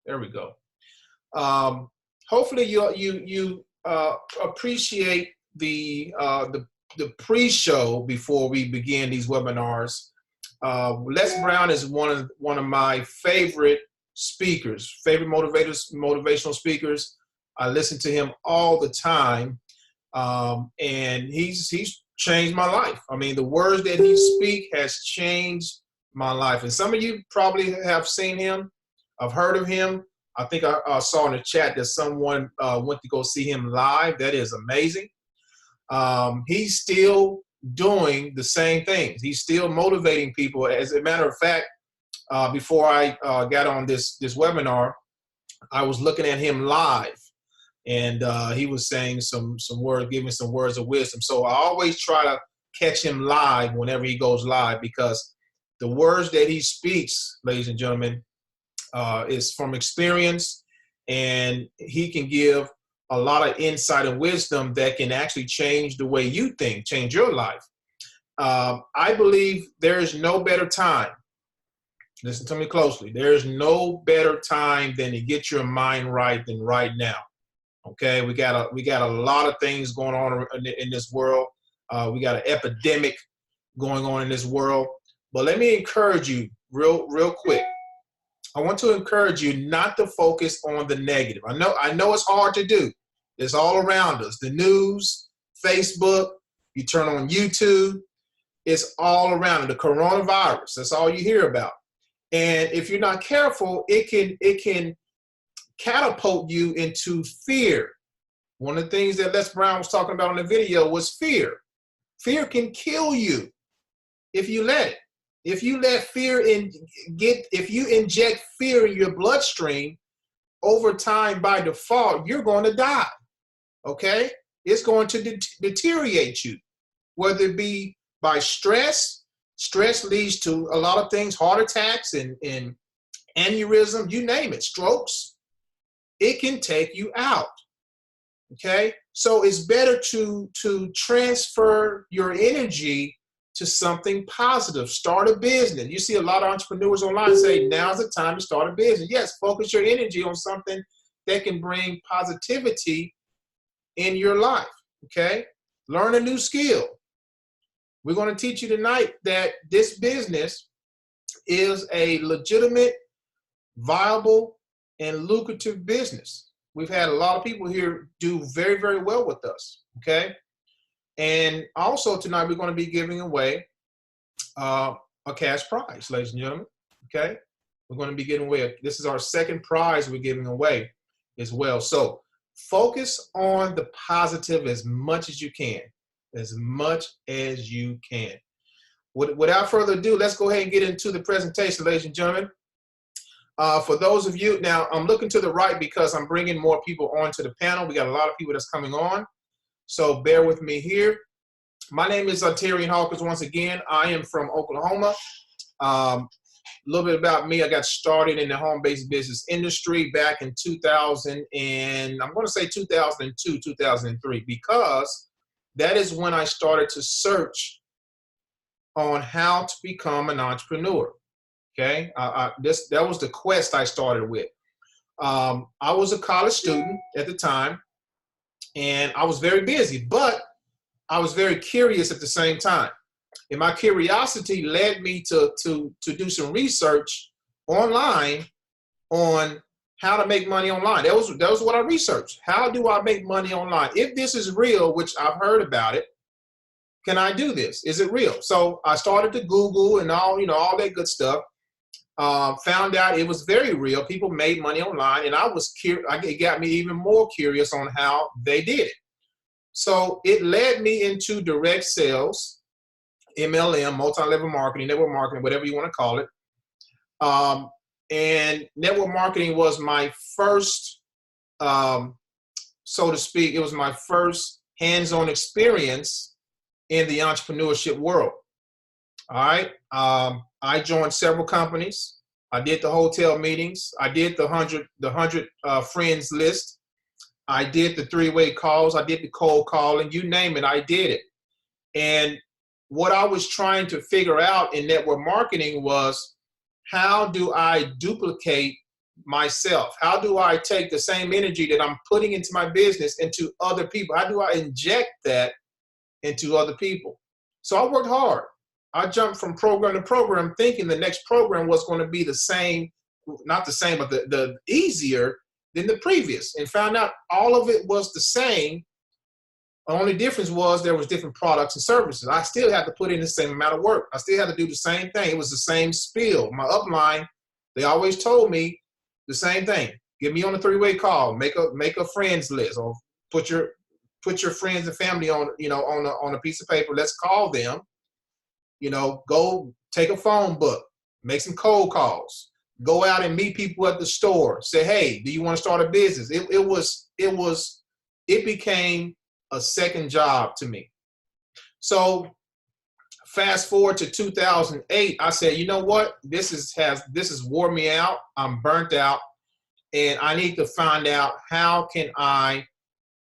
There we go. Hopefully you appreciate the pre-show before we begin these webinars. Les Brown is one of my favorite speakers, favorite motivational speakers. I listen to him all the time, and he's changed my life. I mean, the words that he speaks has changed my life. And some of you probably have seen him. I've heard of him. I think I saw in the chat that someone went to go see him live. That is amazing. He's still doing the same things. He's still motivating people. As a matter of fact, before I got on this webinar, I was looking at him live, and he was saying some words, giving some words of wisdom. So I always try to catch him live whenever he goes live, because the words that he speaks, ladies and gentlemen, is from experience, and he can give a lot of insight and wisdom that can actually change the way you think, change your life. I believe there is no better time. Listen to me closely. There is no better time than to get your mind right than right now. Okay, we got a lot of things going on in this world. We got an epidemic going on in this world. But let me encourage you real quick. I want to encourage you not to focus on the negative. I know it's hard to do. It's all around us. The news, Facebook, you turn on YouTube, it's all around. The coronavirus, that's all you hear about. And if you're not careful, it can catapult you into fear. One of the things that Les Brown was talking about in the video was fear. Fear can kill you if you let it. If you let fear if you inject fear in your bloodstream, over time, by default, you're going to die. Okay? It's going to deteriorate you, whether it be by stress. Stress leads to a lot of things, heart attacks and aneurysm, you name it, strokes. It can take you out. Okay? So it's better to transfer your energy to something positive. Start a business. You see a lot of entrepreneurs online say, now's the time to start a business. Yes, focus your energy on something that can bring positivity in your life, okay? Learn a new skill. We're going to teach you tonight that this business is a legitimate, viable, and lucrative business. We've had a lot of people here do very, very well with us, okay? And also tonight, we're going to be giving away a cash prize, ladies and gentlemen, okay? We're going to be giving away, this is our second prize we're giving away as well. So focus on the positive as much as you can, as much as you can. Without further ado, let's go ahead and get into the presentation, ladies and gentlemen. For those of you, now I'm looking to the right because I'm bringing more people onto the panel. We got a lot of people that's coming on. So bear with me here. My name is Tyrion Hawkins once again. I am from Oklahoma. A little bit about me. I got started in the home-based business industry back in 2000, and I'm going to say 2002, 2003, because that is when I started to search on how to become an entrepreneur. Okay, that was the quest I started with. I was a college student at the time, and I was very busy, but I was very curious at the same time. And my curiosity led me to do some research online on how to make money online. That was what I researched. How do I make money online? If this is real, which I've heard about it, can I do this? Is it real? So I started to Google and all that good stuff. Found out it was very real. People made money online, and I was curious. It got me even more curious on how they did it. So it led me into direct sales, MLM, multi-level marketing, network marketing, whatever you want to call it. And network marketing was my first, so to speak, it was my first hands-on experience in the entrepreneurship world. All right. I joined several companies. I did the hotel meetings. I did the 100 friends list. I did the 3-way calls. I did the cold calling. You name it, I did it. And what I was trying to figure out in network marketing was, how do I duplicate myself? How do I take the same energy that I'm putting into my business into other people? How do I inject that into other people? So I worked hard. I jumped from program to program thinking the next program was going to be the same, not the same, but the easier than the previous, and found out all of it was the same. The only difference was there was different products and services. I still had to put in the same amount of work. I still had to do the same thing. It was the same spiel. My upline, they always told me the same thing. Get me on a three-way call. Make a friends list, or put your friends and family on, on a piece of paper. Let's call them. Go take a phone book, make some cold calls, go out and meet people at the store. Say, hey, do you want to start a business? It became a second job to me. So fast forward to 2008, I said, you know what? This has wore me out. I'm burnt out, and I need to find out how can I,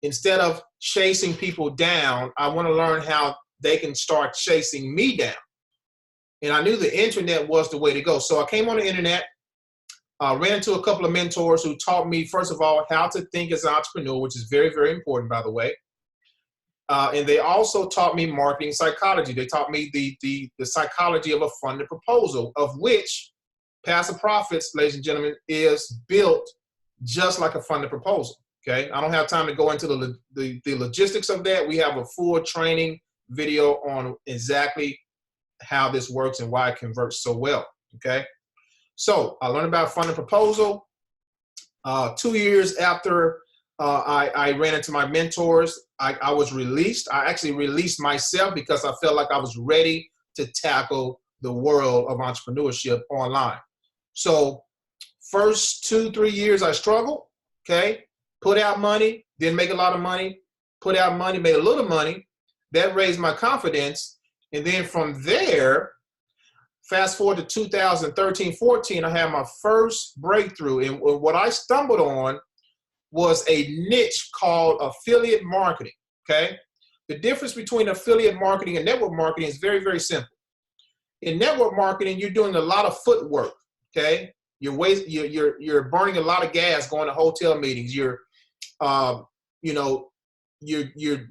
instead of chasing people down, I want to learn how they can start chasing me down. And I knew the internet was the way to go. So I came on the internet, ran into a couple of mentors who taught me, first of all, how to think as an entrepreneur, which is very, very important, by the way. And they also taught me marketing psychology. They taught me the psychology of a funded proposal, of which Paaasive Profits, ladies and gentlemen, is built just like a funded proposal. Okay, I don't have time to go into the logistics of that. We have a full training video on exactly how this works and why it converts so well. Okay, so I learned about funded proposal. 2 years after I ran into my mentors, I was released. I actually released myself because I felt like I was ready to tackle the world of entrepreneurship online. So first 2-3 years I struggled. Okay. Put out money, didn't make a lot of money, put out money, made a little money. That raised my confidence. And then from there, fast forward to 2013-14, I had my first breakthrough. And what I stumbled on was a niche called affiliate marketing, okay? The difference between affiliate marketing and network marketing is very, very simple. In network marketing, you're doing a lot of footwork, okay? You're burning a lot of gas going to hotel meetings. You're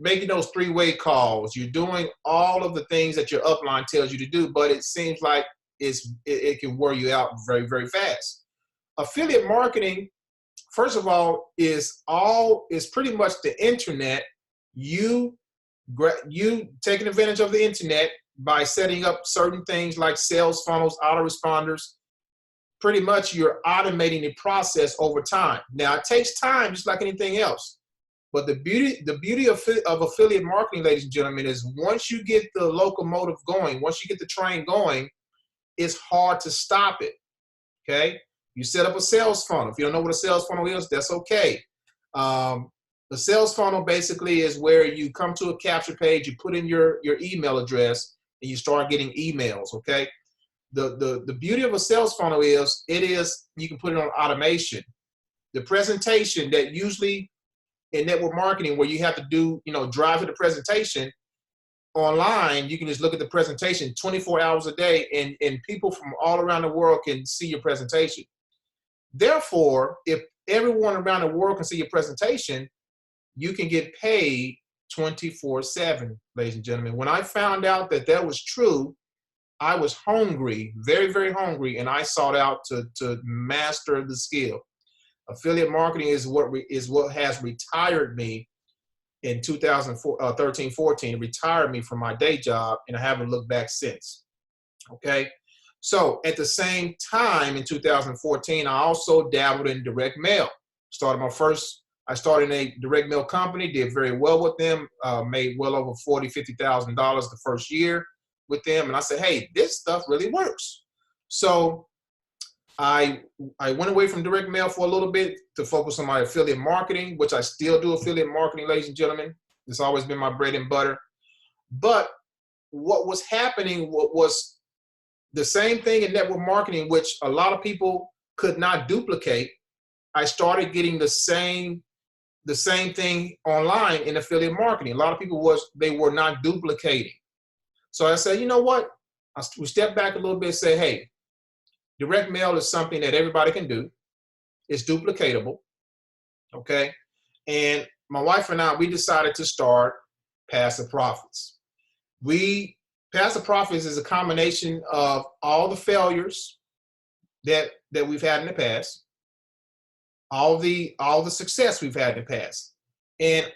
making those three-way calls. You're doing all of the things that your upline tells you to do, but it seems like it can wear you out very, very fast. Affiliate marketing, first of all, is pretty much the internet. You taking advantage of the internet by setting up certain things like sales funnels, autoresponders. Pretty much you're automating the process over time. Now it takes time, just like anything else. But the beauty of affiliate marketing, ladies and gentlemen, is once you get the locomotive going, once you get the train going, it's hard to stop it. Okay. You set up a sales funnel. If you don't know what a sales funnel is, that's okay. The sales funnel basically is where you come to a capture page, you put in your email address, and you start getting emails. Okay. The beauty of a sales funnel is you can put it on automation. The presentation that usually in network marketing where you have to do, drive to the presentation, online, you can just look at the presentation 24 hours a day and people from all around the world can see your presentation. Therefore, if everyone around the world can see your presentation, you can get paid 24/7, ladies and gentlemen. When I found out that was true, I was hungry, very, very hungry, and I sought out to master the skill. Affiliate marketing is what has retired me in 2013-14. It retired me from my day job, and I haven't looked back since. Okay, so at the same time in 2014, I also dabbled in direct mail. I started in a direct mail company, did very well with them, made well over $40,000-$50,000 the first year with them, and I said, hey, this stuff really works. So I went away from direct mail for a little bit to focus on my affiliate marketing, which I still do affiliate marketing, ladies and gentlemen. It's always been my bread and butter. But what was happening was the same thing in network marketing, which a lot of people could not duplicate. I started getting the same thing online in affiliate marketing. A lot of people were not duplicating. So I said, you know what? We stepped back a little bit and say, hey, direct mail is something that everybody can do. It's duplicatable, okay? And my wife and I, we decided to start Paaasive Profits. Paaasive Profits is a combination of all the failures that we've had in the past, all the success we've had in the past, and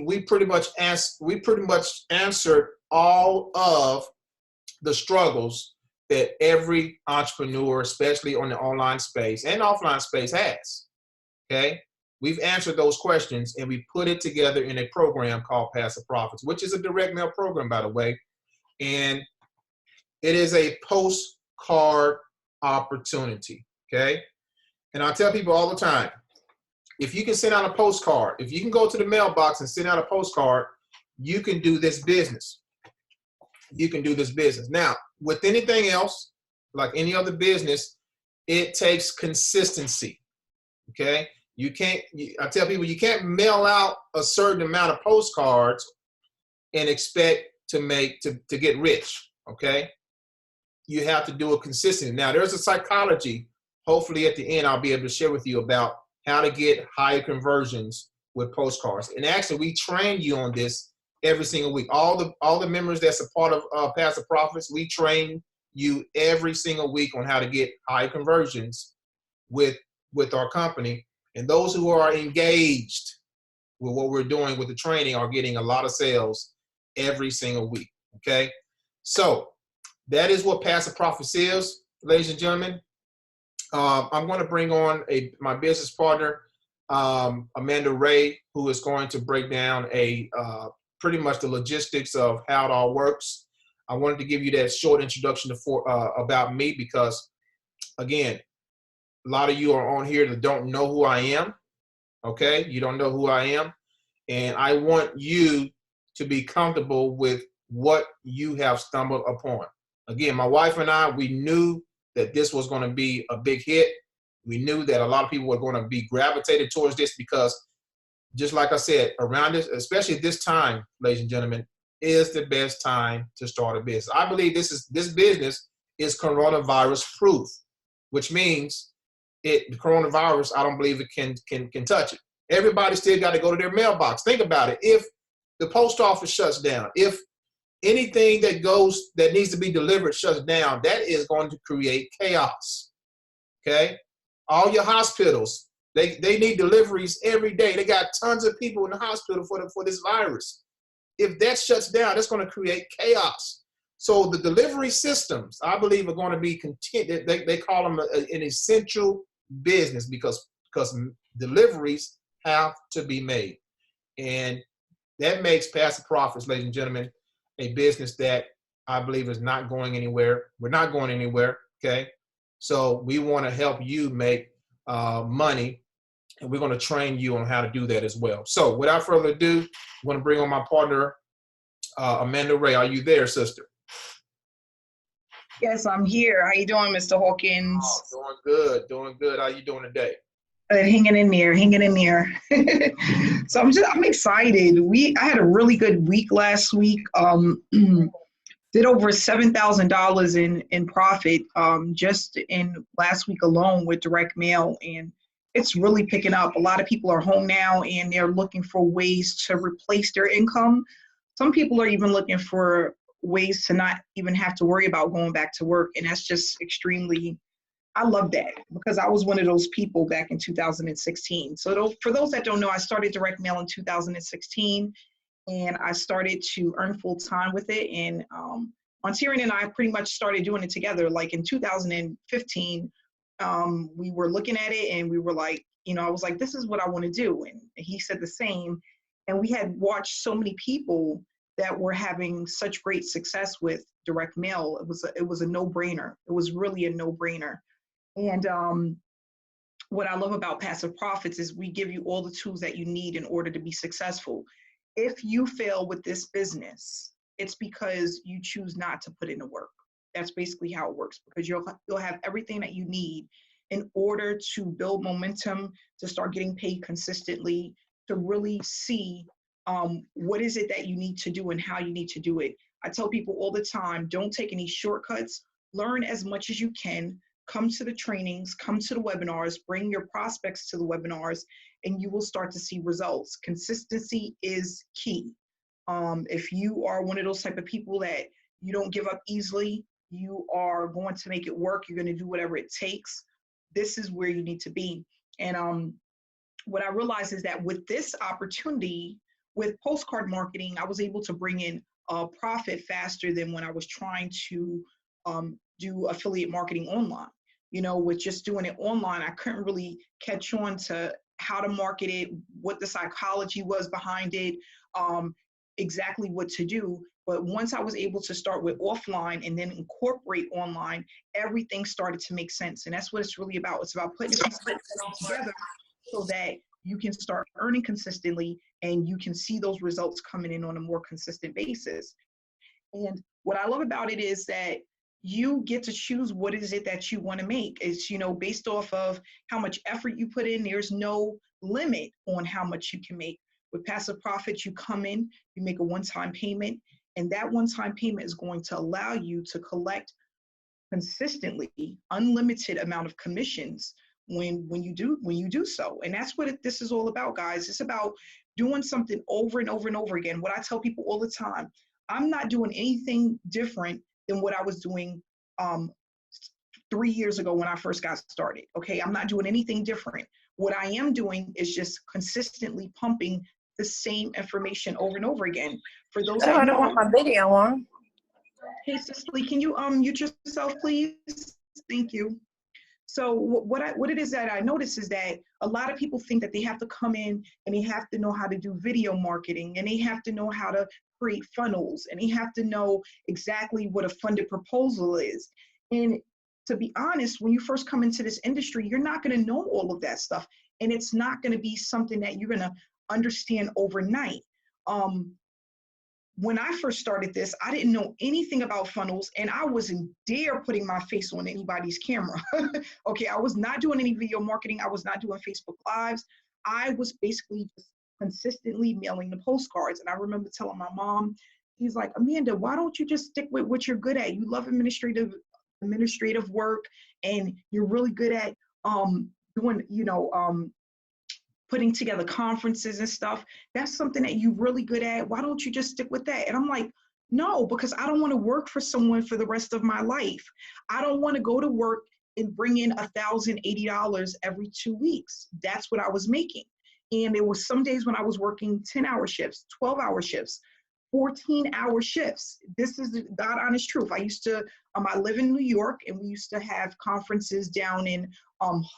we pretty much answered all of the struggles that every entrepreneur, especially on the online space and offline space, has. Okay, we've answered those questions and we put it together in a program called Paaasive Profits, which is a direct mail program, by the way, and it is a postcard opportunity. Okay, and I tell people all the time, if you can send out a postcard, if you can go to the mailbox and send out a postcard, you can do this business. You can do this business. Now, with anything else, like any other business, it takes consistency. Okay, I tell people you can't mail out a certain amount of postcards and expect to get rich. Okay, you have to do it consistently. Now, there's a psychology. Hopefully, at the end, I'll be able to share with you about how to get higher conversions with postcards. And actually, we train you on this every single week. All the members that's a part of Paaasive Profits, we train you every single week on how to get high conversions with our company. And those who are engaged with what we're doing with the training are getting a lot of sales every single week. Okay, so that is what Paaasive Profits is, ladies and gentlemen. I'm going to bring on my business partner, Amamdfa Wray, who is going to break down pretty much the logistics of how it all works. I wanted to give you that short introduction about me because, again, a lot of you are on here that don't know who I am. Okay, you don't know who I am, and I want you to be comfortable with what you have stumbled upon. Again, my wife and I, we knew that this was going to be a big hit. We knew that a lot of people were going to be gravitated towards this because, just like I said, around this, especially this time, ladies and gentlemen, is the best time to start a business. I believe this business is coronavirus proof, which means the coronavirus, I don't believe it can touch it. Everybody still got to go to their mailbox. Think about it. If the post office shuts down, if anything that needs to be delivered shuts down, that is going to create chaos. Okay? All your hospitals, they need deliveries every day. They got tons of people in the hospital for this virus. If that shuts down, that's going to create chaos. So the delivery systems, I believe, are going to be continued. They call them an essential business because deliveries have to be made. And that makes Paaasive Profits, ladies and gentlemen, a business that I believe is not going anywhere. We're not going anywhere, okay? So we want to help you make money, and we're going to train you on how to do that as well. So without further ado, I'm going to bring on my partner, Amamdfa Wray. Are you there, sister? Yes, I'm here. How you doing, Mr. Hawkins? Oh, doing good. How you doing today? Hanging in there. So I'm excited. I had a really good week last week. Did over $7,000 in profit just in last week alone with direct mail, and it's really picking up. A lot of people are home now and they're looking for ways to replace their income. Some people are even looking for ways to not even have to worry about going back to work, and that's just extremely, I love that because I was one of those people back in 2016. So for those that don't know, I started direct mail in 2016 and I started to earn full time with it. And Montierian and I pretty much started doing it together. Like in 2015, we were looking at it and we were like, I was like, this is what I want to do. And he said the same. And we had watched so many people that were having such great success with direct mail. It was a no-brainer. It was really a no-brainer. And what I love about Paaasive Profits is we give you all the tools that you need in order to be successful. If you fail with this business, it's because you choose not to put in the work. That's basically how it works, because you'll have everything that you need in order to build momentum, to start getting paid consistently, to really see what is it that you need to do and how you need to do it. I tell people all the time, don't take any shortcuts. Learn as much as you can. come to the trainings, come to the webinars, bring your prospects to the webinars, and you will start to see results. Consistency is key. If you are one of those type of people that you don't give up easily, you are going to make it work. You're going to do whatever it takes. This is where you need to be. And what I realized is that with this opportunity, with postcard marketing, I was able to bring in a profit faster than when I was trying to do affiliate marketing online. You know, with just doing it online, I couldn't really catch on to how to market it, what the psychology was behind it, exactly what to do. But once I was able to start with offline and then incorporate online, everything started to make sense. And that's what it's really about. It's about putting it together so that you can start earning consistently and you can see those results coming in on a more consistent basis. And what I love about it is that you get to choose what is it that you want to make. It's, you know, based off of how much effort you put in. There's no limit on how much you can make. With Passive Profits, you come in, you make a one-time payment, and that one-time payment is going to allow you to collect consistently unlimited amount of commissions when you do so. And that's what this is all about, guys. It's about doing something over and over and over again. What I tell people all the time, I'm not doing anything different than what I was doing 3 years ago when I first got started. Okay, I'm not doing anything different. What I am doing is just consistently pumping the same information over and over again. For those that I don't want my video on. Hey, Cicely, can you mute yourself, please? Thank you. So what it is that I notice is that a lot of people think that they have to come in and they have to know how to do video marketing, and they have to know how to create funnels, and they have to know exactly what a funded proposal is. And to be honest, when you first come into this industry, you're not going to know all of that stuff, and it's not going to be something that you're going to understand overnight. When I first started this, I didn't know anything about funnels, and I wasn't dare putting my face on anybody's camera. Okay, I was not doing any video marketing. I was not doing Facebook Lives. I was basically just consistently mailing the postcards. And I remember telling my mom, she's like, Amanda, why don't you just stick with what you're good at? You love administrative work, and you're really good at doing, putting together conferences and stuff. That's something that you're really good at. Why don't you just stick with that? And I'm like, no, because I don't want to work for someone for the rest of my life. I don't want to go to work and bring in $1,080 every 2 weeks. That's what I was making. And there were some days when I was working 10-hour shifts, 12-hour shifts, 14-hour shifts. This is the God honest truth. I used to, I live in New York, and we used to have conferences down in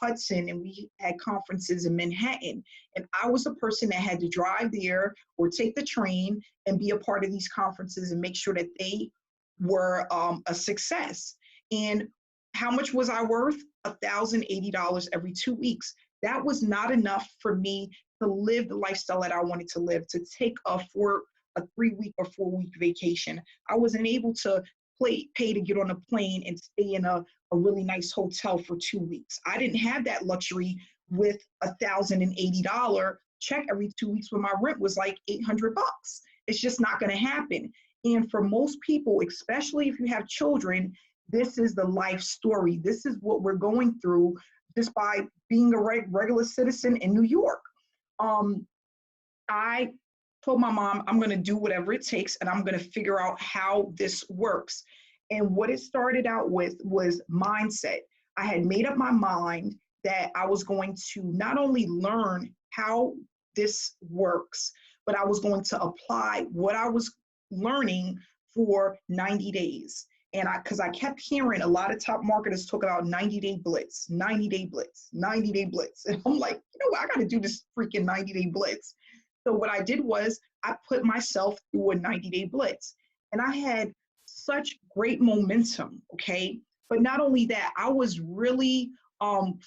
Hudson, and we had conferences in Manhattan. And I was the person that had to drive there or take the train and be a part of these conferences and make sure that they were a success. And how much was I worth? $1,080 every 2 weeks. That was not enough for me to live the lifestyle that I wanted to live, to take a 3-week or 4-week vacation. I wasn't able to pay to get on a plane and stay in a really nice hotel for 2 weeks. I didn't have that luxury with $1,080 check every 2 weeks when my rent was like $800. It's just not going to happen. And for most people, especially if you have children, this is the life story. This is what we're going through just by being a regular citizen in New York. I told my mom, I'm going to do whatever it takes, and I'm going to figure out how this works. And what it started out with was mindset. I had made up my mind that I was going to not only learn how this works, but I was going to apply what I was learning for 90 days. And because I kept hearing a lot of top marketers talk about 90-day blitz, 90-day blitz, 90-day blitz. And I'm like, you know what, I got to do this freaking 90-day blitz. So what I did was I put myself through a 90-day blitz, and I had such great momentum, okay? But not only that, I was really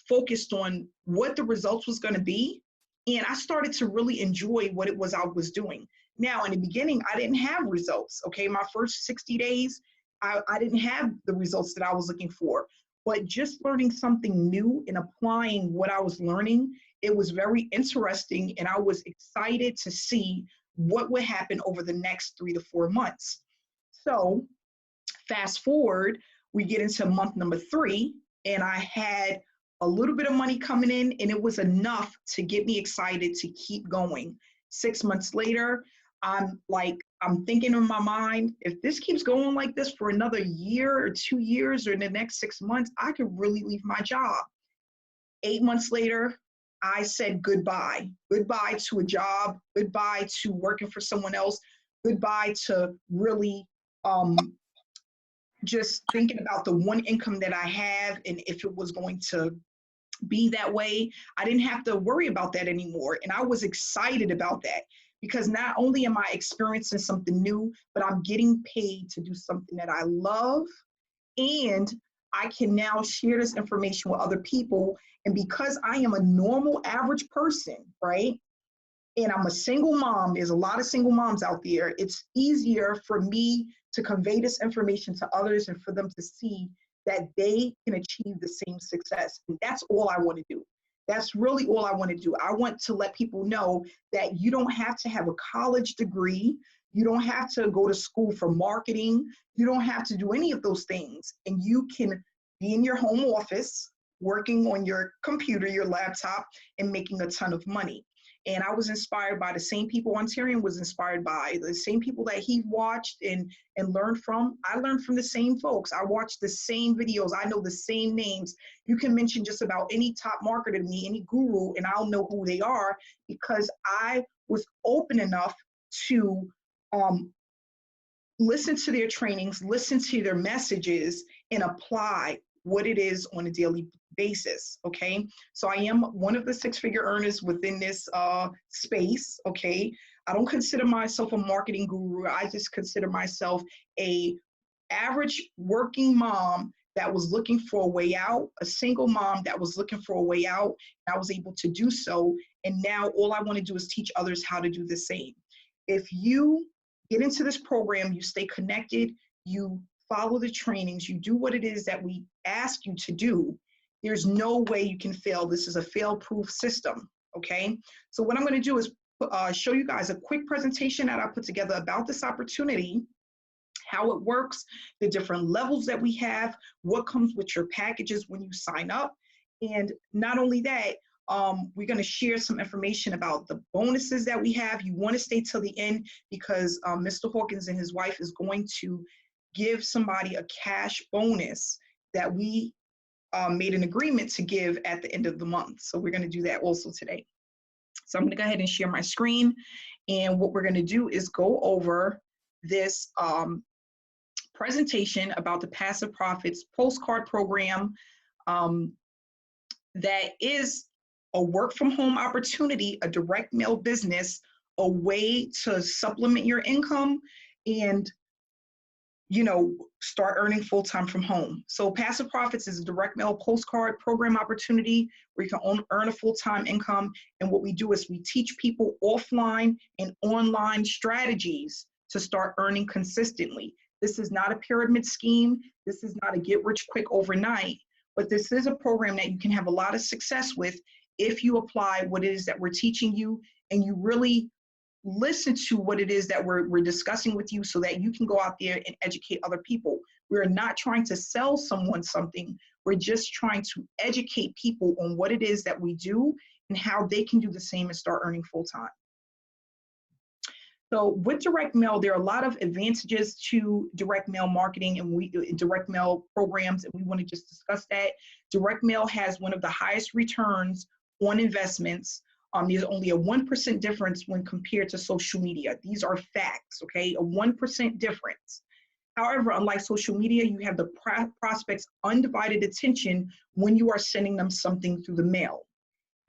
focused on what the results was gonna be, and I started to really enjoy what it was I was doing. Now, in the beginning, I didn't have results, okay? My first 60 days, I didn't have the results that I was looking for, but just learning something new and applying what I was learning, it was very interesting, and I was excited to see what would happen over the next 3 to 4 months. So fast forward, we get into month number 3, and I had a little bit of money coming in, and it was enough to get me excited to keep going. 6 months later, I'm thinking in my mind, if this keeps going like this for another year or 2 years or in the next 6 months, I could really leave my job. 8 months later, I said goodbye. Goodbye to a job, goodbye to working for someone else, goodbye to really just thinking about the one income that I have, and if it was going to be that way, I didn't have to worry about that anymore. And I was excited about that because not only am I experiencing something new, but I'm getting paid to do something that I love, and I can now share this information with other people. And because I am a normal average person, right? And I'm a single mom, there's a lot of single moms out there. It's easier for me to convey this information to others and for them to see that they can achieve the same success. And that's all I want to do. That's really all I want to do. I want to let people know that you don't have to have a college degree. You don't have to go to school for marketing. You don't have to do any of those things. And you can be in your home office, working on your computer, your laptop, and making a ton of money. And I was inspired by the same people Ontarian was inspired by, the same people that he watched and learned from. I learned from the same folks. I watched the same videos. I know the same names. You can mention just about any top marketer to me, any guru, and I'll know who they are because I was open enough to listen to their trainings, listen to their messages, and apply what it is on a daily basis, okay? So I am one of the six-figure earners within this space, okay? I don't consider myself a marketing guru. I just consider myself a average working mom that was looking for a way out, a single mom that was looking for a way out. And I was able to do so. And now all I want to do is teach others how to do the same. If you get into this program, you stay connected, you follow the trainings, you do what it is that we ask you to do, there's no way you can fail. This is a fail-proof system, okay? So what I'm going to do is show you guys a quick presentation that I put together about this opportunity, how it works, the different levels that we have, what comes with your packages when you sign up. And not only that, we're going to share some information about the bonuses that we have. You want to stay till the end because Mr. Hawkins and his wife is going to give somebody a cash bonus that we made an agreement to give at the end of the month. So we're going to do that also today. So I'm going to go ahead and share my screen. And what we're going to do is go over this presentation about the Paaasive Profits postcard program that is a work from home opportunity, a direct mail business, a way to supplement your income and start earning full-time from home. So Paaasive Profits is a direct mail postcard program opportunity where you can earn a full-time income. And what we do is we teach people offline and online strategies to start earning consistently. This is not a pyramid scheme. This is not a get rich quick overnight, but this is a program that you can have a lot of success with if you apply what it is that we're teaching you and you really listen to what it is that we're discussing with you so that you can go out there and educate other people. We're not trying to sell someone something. We're just trying to educate people on what it is that we do and how they can do the same and start earning full time. So with direct mail, there are a lot of advantages to direct mail marketing and direct mail programs, and we want to just discuss that. Direct mail has one of the highest returns on investments. There's only a 1% difference when compared to social media. These are facts, okay? A 1% difference. However, unlike social media, you have the prospect's undivided attention when you are sending them something through the mail.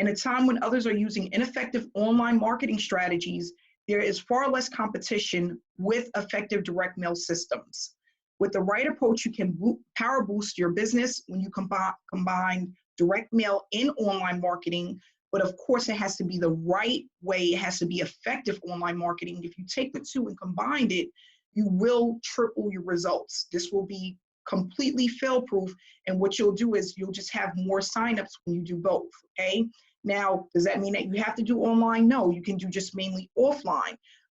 In a time when others are using ineffective online marketing strategies, there is far less competition with effective direct mail systems. With the right approach, you can power boost your business when you combine direct mail and online marketing. But of course, it has to be the right way. It has to be effective online marketing. If you take the two and combine it, you will triple your results. This will be completely fail-proof. And what you'll do is you'll just have more signups when you do both, okay? Now, does that mean that you have to do online? No, you can do just mainly offline,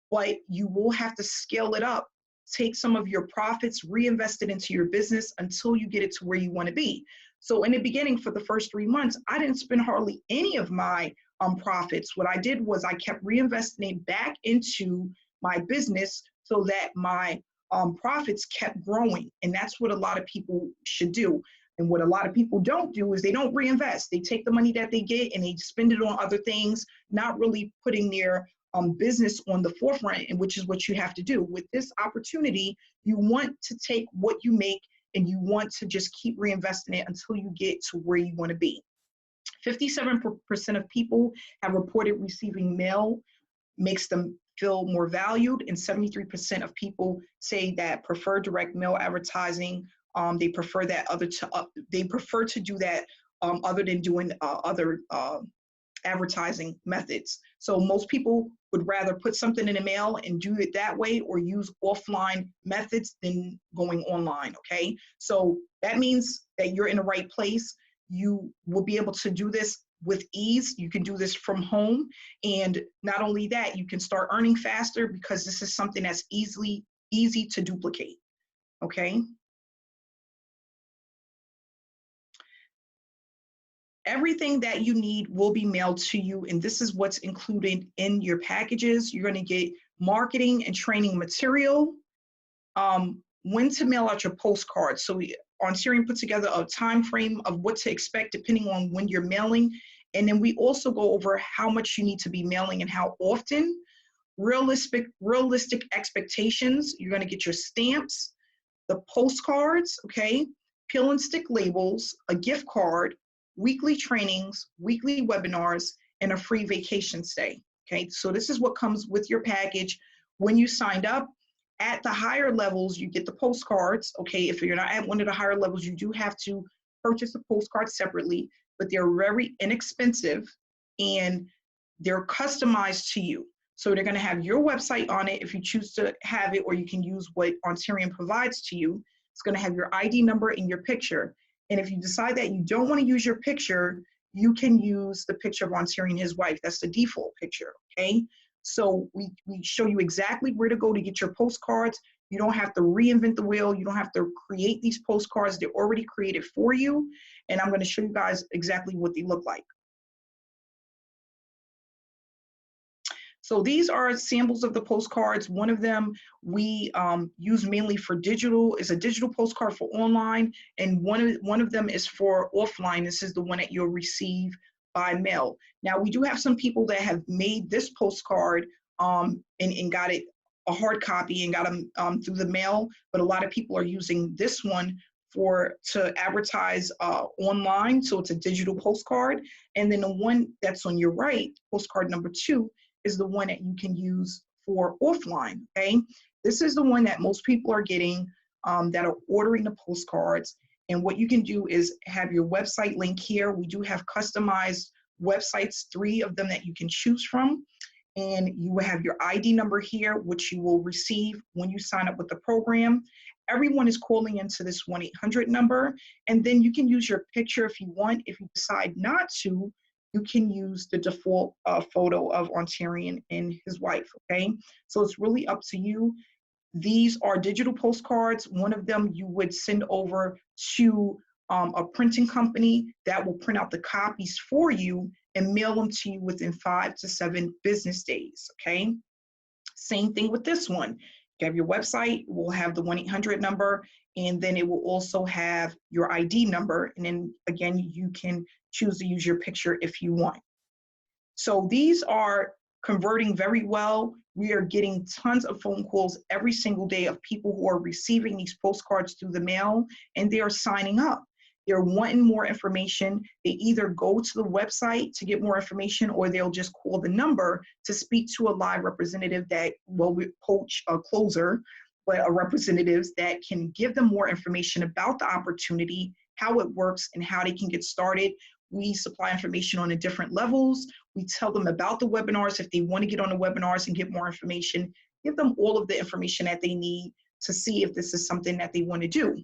but you will have to scale it up. Take some of your profits, reinvest it into your business until you get it to where you want to be. So in the beginning, for the first 3 months, I didn't spend hardly any of my profits. What I did was I kept reinvesting it back into my business so that my profits kept growing. And that's what a lot of people should do. And what a lot of people don't do is they don't reinvest. They take the money that they get and they spend it on other things, not really putting their business on the forefront, and which is what you have to do. With this opportunity, you want to take what you make and you want to just keep reinvesting it until you get to where you want to be. 57% of people have reported receiving mail makes them feel more valued, and 73% of people say that prefer direct mail advertising. They prefer that they prefer to do that other than doing other advertising methods. So most people would rather put something in the mail and do it that way or use offline methods than going online, okay? So that means that you're in the right place. You will be able to do this with ease. You can do this from home. And not only that, you can start earning faster because this is something that's easy to duplicate, okay? Everything that you need will be mailed to you, and this is what's included in your packages. You're going to get marketing and training material, when to mail out your postcards. So Ontarian put together a time frame of what to expect depending on when you're mailing, and then we also go over how much you need to be mailing and how often. Realistic expectations. You're going to get your stamps, the postcards, okay, peel and stick labels, a gift card, weekly trainings, weekly webinars, and a free vacation stay, okay? So this is what comes with your package when you signed up. At the higher levels, you get the postcards, okay? If you're not at one of the higher levels, you do have to purchase the postcards separately, but they're very inexpensive and they're customized to you. So they're gonna have your website on it if you choose to have it, or you can use what Ontarian provides to you. It's gonna have your ID number and your picture. And if you decide that you don't want to use your picture, you can use the picture of Ontarian and his wife. That's the default picture, okay? So we show you exactly where to go to get your postcards. You don't have to reinvent the wheel. You don't have to create these postcards. They're already created for you. And I'm going to show you guys exactly what they look like. So these are samples of the postcards. One of them we use mainly for digital. It's a digital postcard for online, and one of them is for offline. This is the one that you'll receive by mail. Now we do have some people that have made this postcard and got it a hard copy and got them through the mail, but a lot of people are using this one to advertise online. So it's a digital postcard. And then the one that's on your right, postcard number 2, is the one that you can use for offline, okay? This is the one that most people are getting that are ordering the postcards. And what you can do is have your website link here. We do have customized websites, 3 of them that you can choose from. And you will have your ID number here, which you will receive when you sign up with the program. Everyone is calling into this 1-800 number. And then you can use your picture if you want. If you decide not to, you can use the default photo of Ontarian and his wife, okay? So it's really up to you. These are digital postcards. One of them you would send over to a printing company that will print out the copies for you and mail them to you within 5 to 7 business days, okay? Same thing with this one. You have your website, we'll have the 1-800 number, and then it will also have your ID number. And then again, you can choose to use your picture if you want. So these are converting very well. We are getting tons of phone calls every single day of people who are receiving these postcards through the mail, and they are signing up. They're wanting more information. They either go to the website to get more information, or they'll just call the number to speak to a live representative that, well, we coach a closer, but a representative that can give them more information about the opportunity, how it works, and how they can get started. We supply information on the different levels. We tell them about the webinars. If they want to get on the webinars and get more information, give them all of the information that they need to see if this is something that they want to do.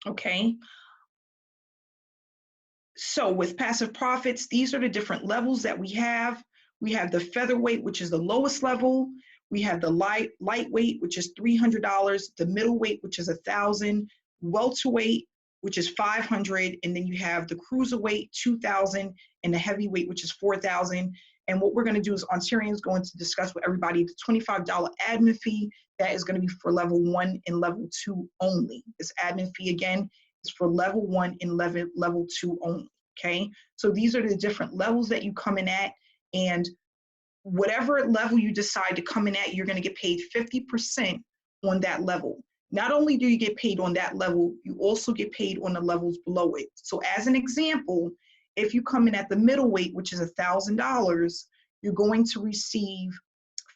Okay. So with Paaasive Profits, these are the different levels that we have. We have the featherweight, which is the lowest level. We have the lightweight, which is $300, the middleweight, which is $1,000, welterweight, which is 500, and then you have the cruiserweight 2,000 and the heavyweight, which is 4,000. And what we're going to do is Ontarian is going to discuss with everybody the $25 admin fee that is going to be for level 1 and level 2 only. This admin fee again is for level 1 and level 2 only. Okay, so these are the different levels that you come in at, and whatever level you decide to come in at, you're going to get paid 50% on that level. Not only do you get paid on that level, you also get paid on the levels below it. So as an example, if you come in at the middleweight, which is $1,000, you're going to receive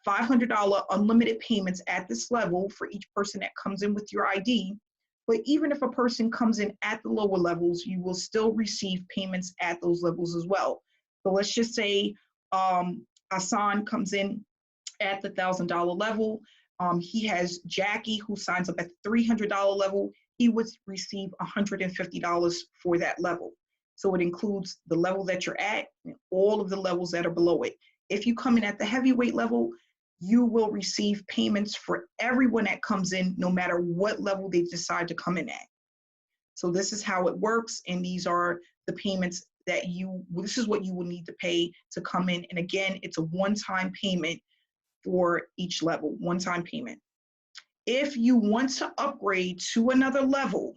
$500 unlimited payments at this level for each person that comes in with your ID. But even if a person comes in at the lower levels, you will still receive payments at those levels as well. So let's just say Hassan comes in at the $1,000 level. He has Jackie who signs up at the $300 level. He would receive $150 for that level. So it includes the level that you're at and all of the levels that are below it. If you come in at the heavyweight level, you will receive payments for everyone that comes in, no matter what level they decide to come in at. So this is how it works, and these are the payments that this is what you will need to pay to come in. And again, it's a one-time payment for each level, one-time payment. If you want to upgrade to another level,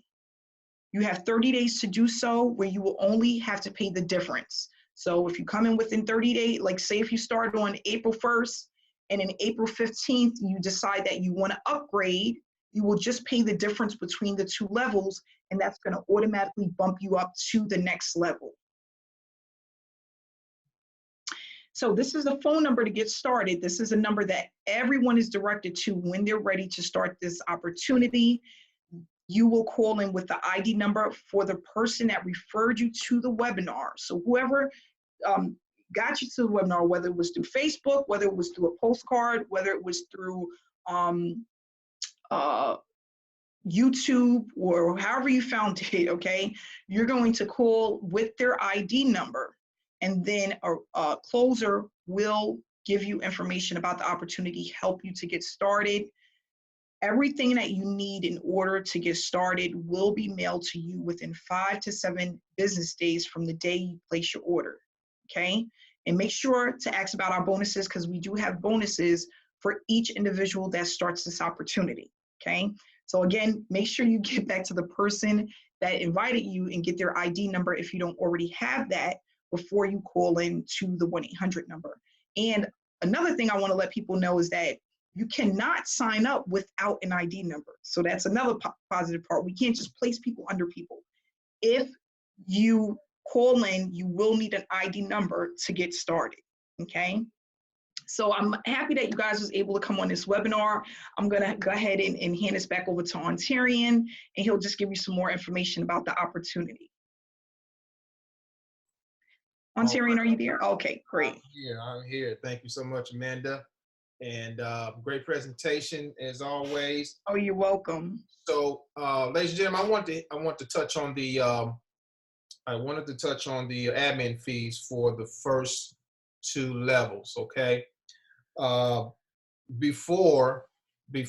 you have 30 days to do so, where you will only have to pay the difference. So if you come in within 30 days, like say if you start on April 1st, and in April 15th, you decide that you want to upgrade, you will just pay the difference between the two levels, and that's going to automatically bump you up to the next level. So this is the phone number to get started. This is a number that everyone is directed to when they're ready to start this opportunity. You will call in with the ID number for the person that referred you to the webinar. So whoever got you to the webinar, whether it was through Facebook, whether it was through a postcard, whether it was through YouTube, or however you found it, okay? You're going to call with their ID number, and then a closer will give you information about the opportunity, help you to get started. Everything that you need in order to get started will be mailed to you within 5 to 7 business days from the day you place your order, okay? And make sure to ask about our bonuses, because we do have bonuses for each individual that starts this opportunity, okay? So again, make sure you get back to the person that invited you and get their ID number if you don't already have that before you call in to the 1-800 number. And another thing I want to let people know is that you cannot sign up without an ID number. So that's another positive part. We can't just place people under people. If you call in, you will need an ID number to get started, okay? So I'm happy that you guys was able to come on this webinar. I'm gonna go ahead and hand this back over to Ontarian, and he'll just give you some more information about the opportunity. Ontarian, are you there? Okay, great. I'm here. Thank you so much, Amanda. And great presentation as always. Oh, you're welcome. So, ladies and gentlemen, I wanted to touch on the admin fees for the first 2 levels. Okay, before the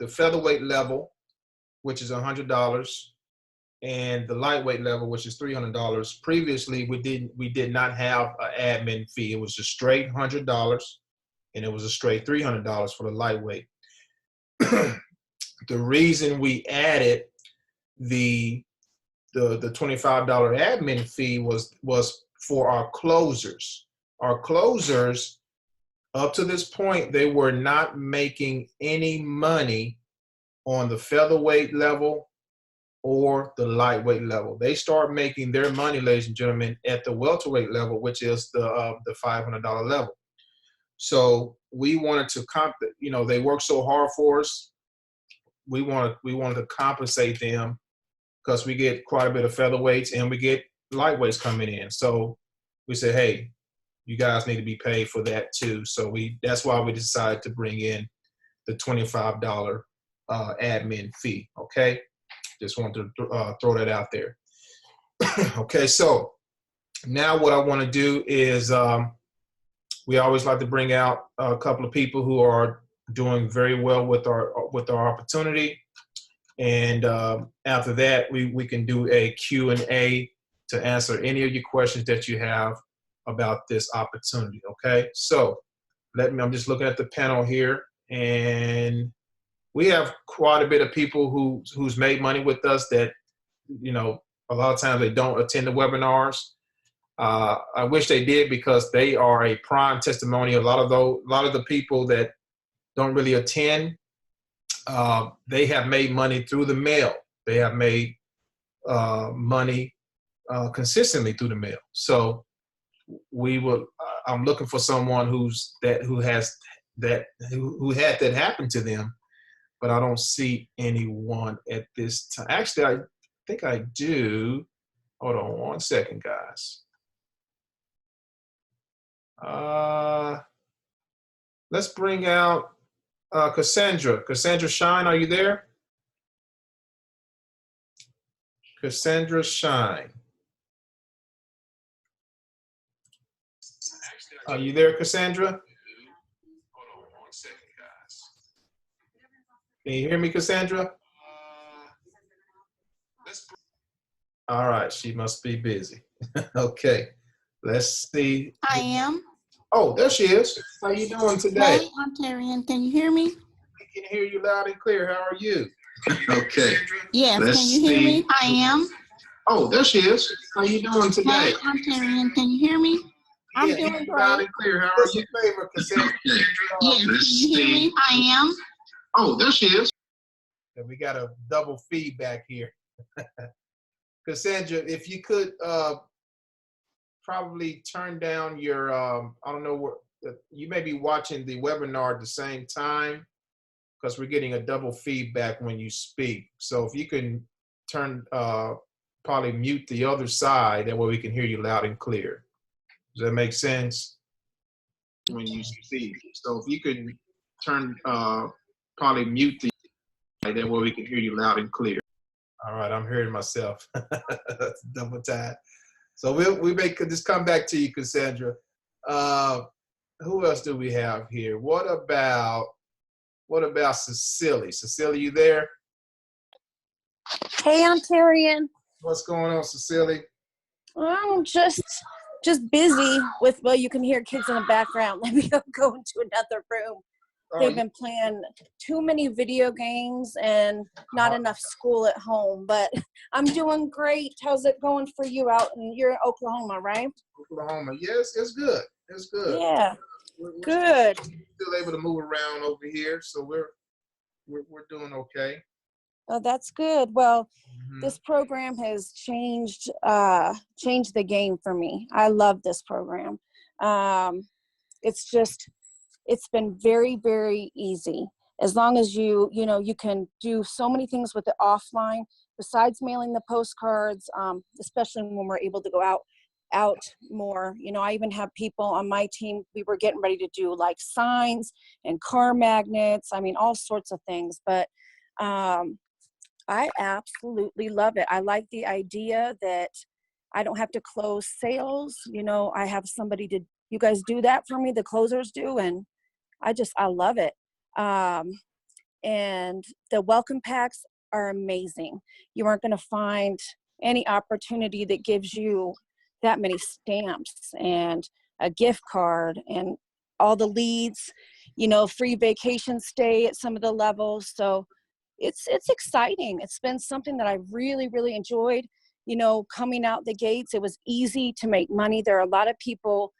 featherweight level, which is $100, and the lightweight level, which is $300. Previously, we did not have an admin fee. It was just straight $100. And it was a straight $300 for the lightweight. The reason we added the $25 admin fee was for our closers. Our closers, up to this point, they were not making any money on the featherweight level or the lightweight level. They start making their money, ladies and gentlemen, at the welterweight level, which is the $500 level. So we wanted to they work so hard for us. We wanted to compensate them, because we get quite a bit of featherweights and we get lightweights coming in. So we said, hey, you guys need to be paid for that too. So that's why we decided to bring in the $25 admin fee. Okay, just wanted to throw that out there. Okay, so now what I want to do is we always like to bring out a couple of people who are doing very well with our opportunity. And after that, we can do a Q&A to answer any of your questions that you have about this opportunity, okay? So I'm just looking at the panel here, and we have quite a bit of people who's made money with us that, you know, a lot of times they don't attend the webinars. I wish they did, because they are a prime testimony. A lot of the people that don't really attend, they have made money through the mail. They have made money consistently through the mail. So I'm looking for someone who had that happen to them, but I don't see anyone at this time. Actually, I think I do. Hold on one second, guys. Let's bring out Cassandra. Cassandra Shine, are you there? Cassandra Shine. Are you there, Cassandra? Hold on one second, guys. Can you hear me, Cassandra? All right, she must be busy. Okay, let's see. I am. Oh, there she is. How you doing today? Hey, Ontarian, can you hear me? We can hear you loud and clear. How are you? Okay. Yes, can you hear me? I am. Oh, there she is. How you doing today? Hey, Ontarian, can you hear me? I'm doing great. Loud and clear. How are you? Favor, Cassandra. Yes, can you hear me? I am. Oh, there she is. We got a double feedback here. Cassandra, if you could probably turn down your, I don't know what, you may be watching the webinar at the same time, because we're getting a double feedback when you speak. So if you can probably mute the other side, that way we can hear you loud and clear. Does that make sense? When you speak. So if you can probably mute the side, that way we can hear you loud and clear. All right, I'm hearing myself. That's double time. So we may just come back to you, Cassandra. Who else do we have here? What about Cecilia? Cecilia, you there? Hey, Ontarian. What's going on, Cecilia? I'm just busy with, well, you can hear kids in the background. Let me go into another room. They've been playing too many video games and not enough school at home, but I'm doing great. How's it going for you out you're in Oklahoma, right? Oklahoma, yes, it's good. It's good. Yeah, we're good. Still able to move around over here, so we're doing okay. Oh, that's good. Well, this program has changed the game for me. I love this program. It's been very, very easy. As long as you can do so many things with it offline, besides mailing the postcards, especially when we're able to go out more. I even have people on my team, we were getting ready to do like signs and car magnets. I mean, all sorts of things, but I absolutely love it. I like the idea that I don't have to close sales. I have somebody you guys do that for me, the closers do, and I love it. And the welcome packs are amazing. You aren't going to find any opportunity that gives you that many stamps and a gift card and all the leads, free vacation stay at some of the levels. So it's exciting. It's been something that I really, really enjoyed. Coming out the gates, it was easy to make money. There are a lot of people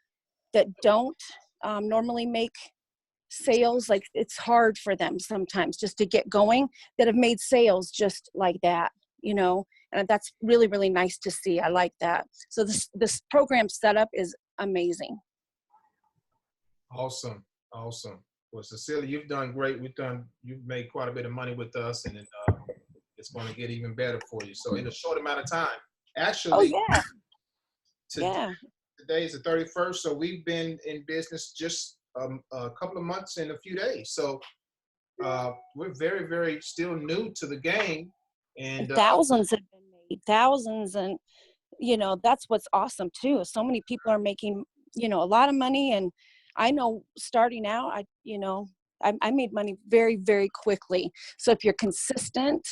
that don't normally make sales. Like, it's hard for them sometimes just to get going, that have made sales just like that, and that's really, really nice to see. I like that. So this program setup is amazing. Awesome. Well, Cecilia, you've done great. You've made quite a bit of money with us, and it's going to get even better for you. So in a short amount of time, actually, today is the 31st. So we've been in business just a couple of months and a few days. So we're very, very still new to the game. And thousands have been made, thousands. And, that's what's awesome too. So many people are making, a lot of money. And I know starting out, I made money very, very quickly. So if you're consistent,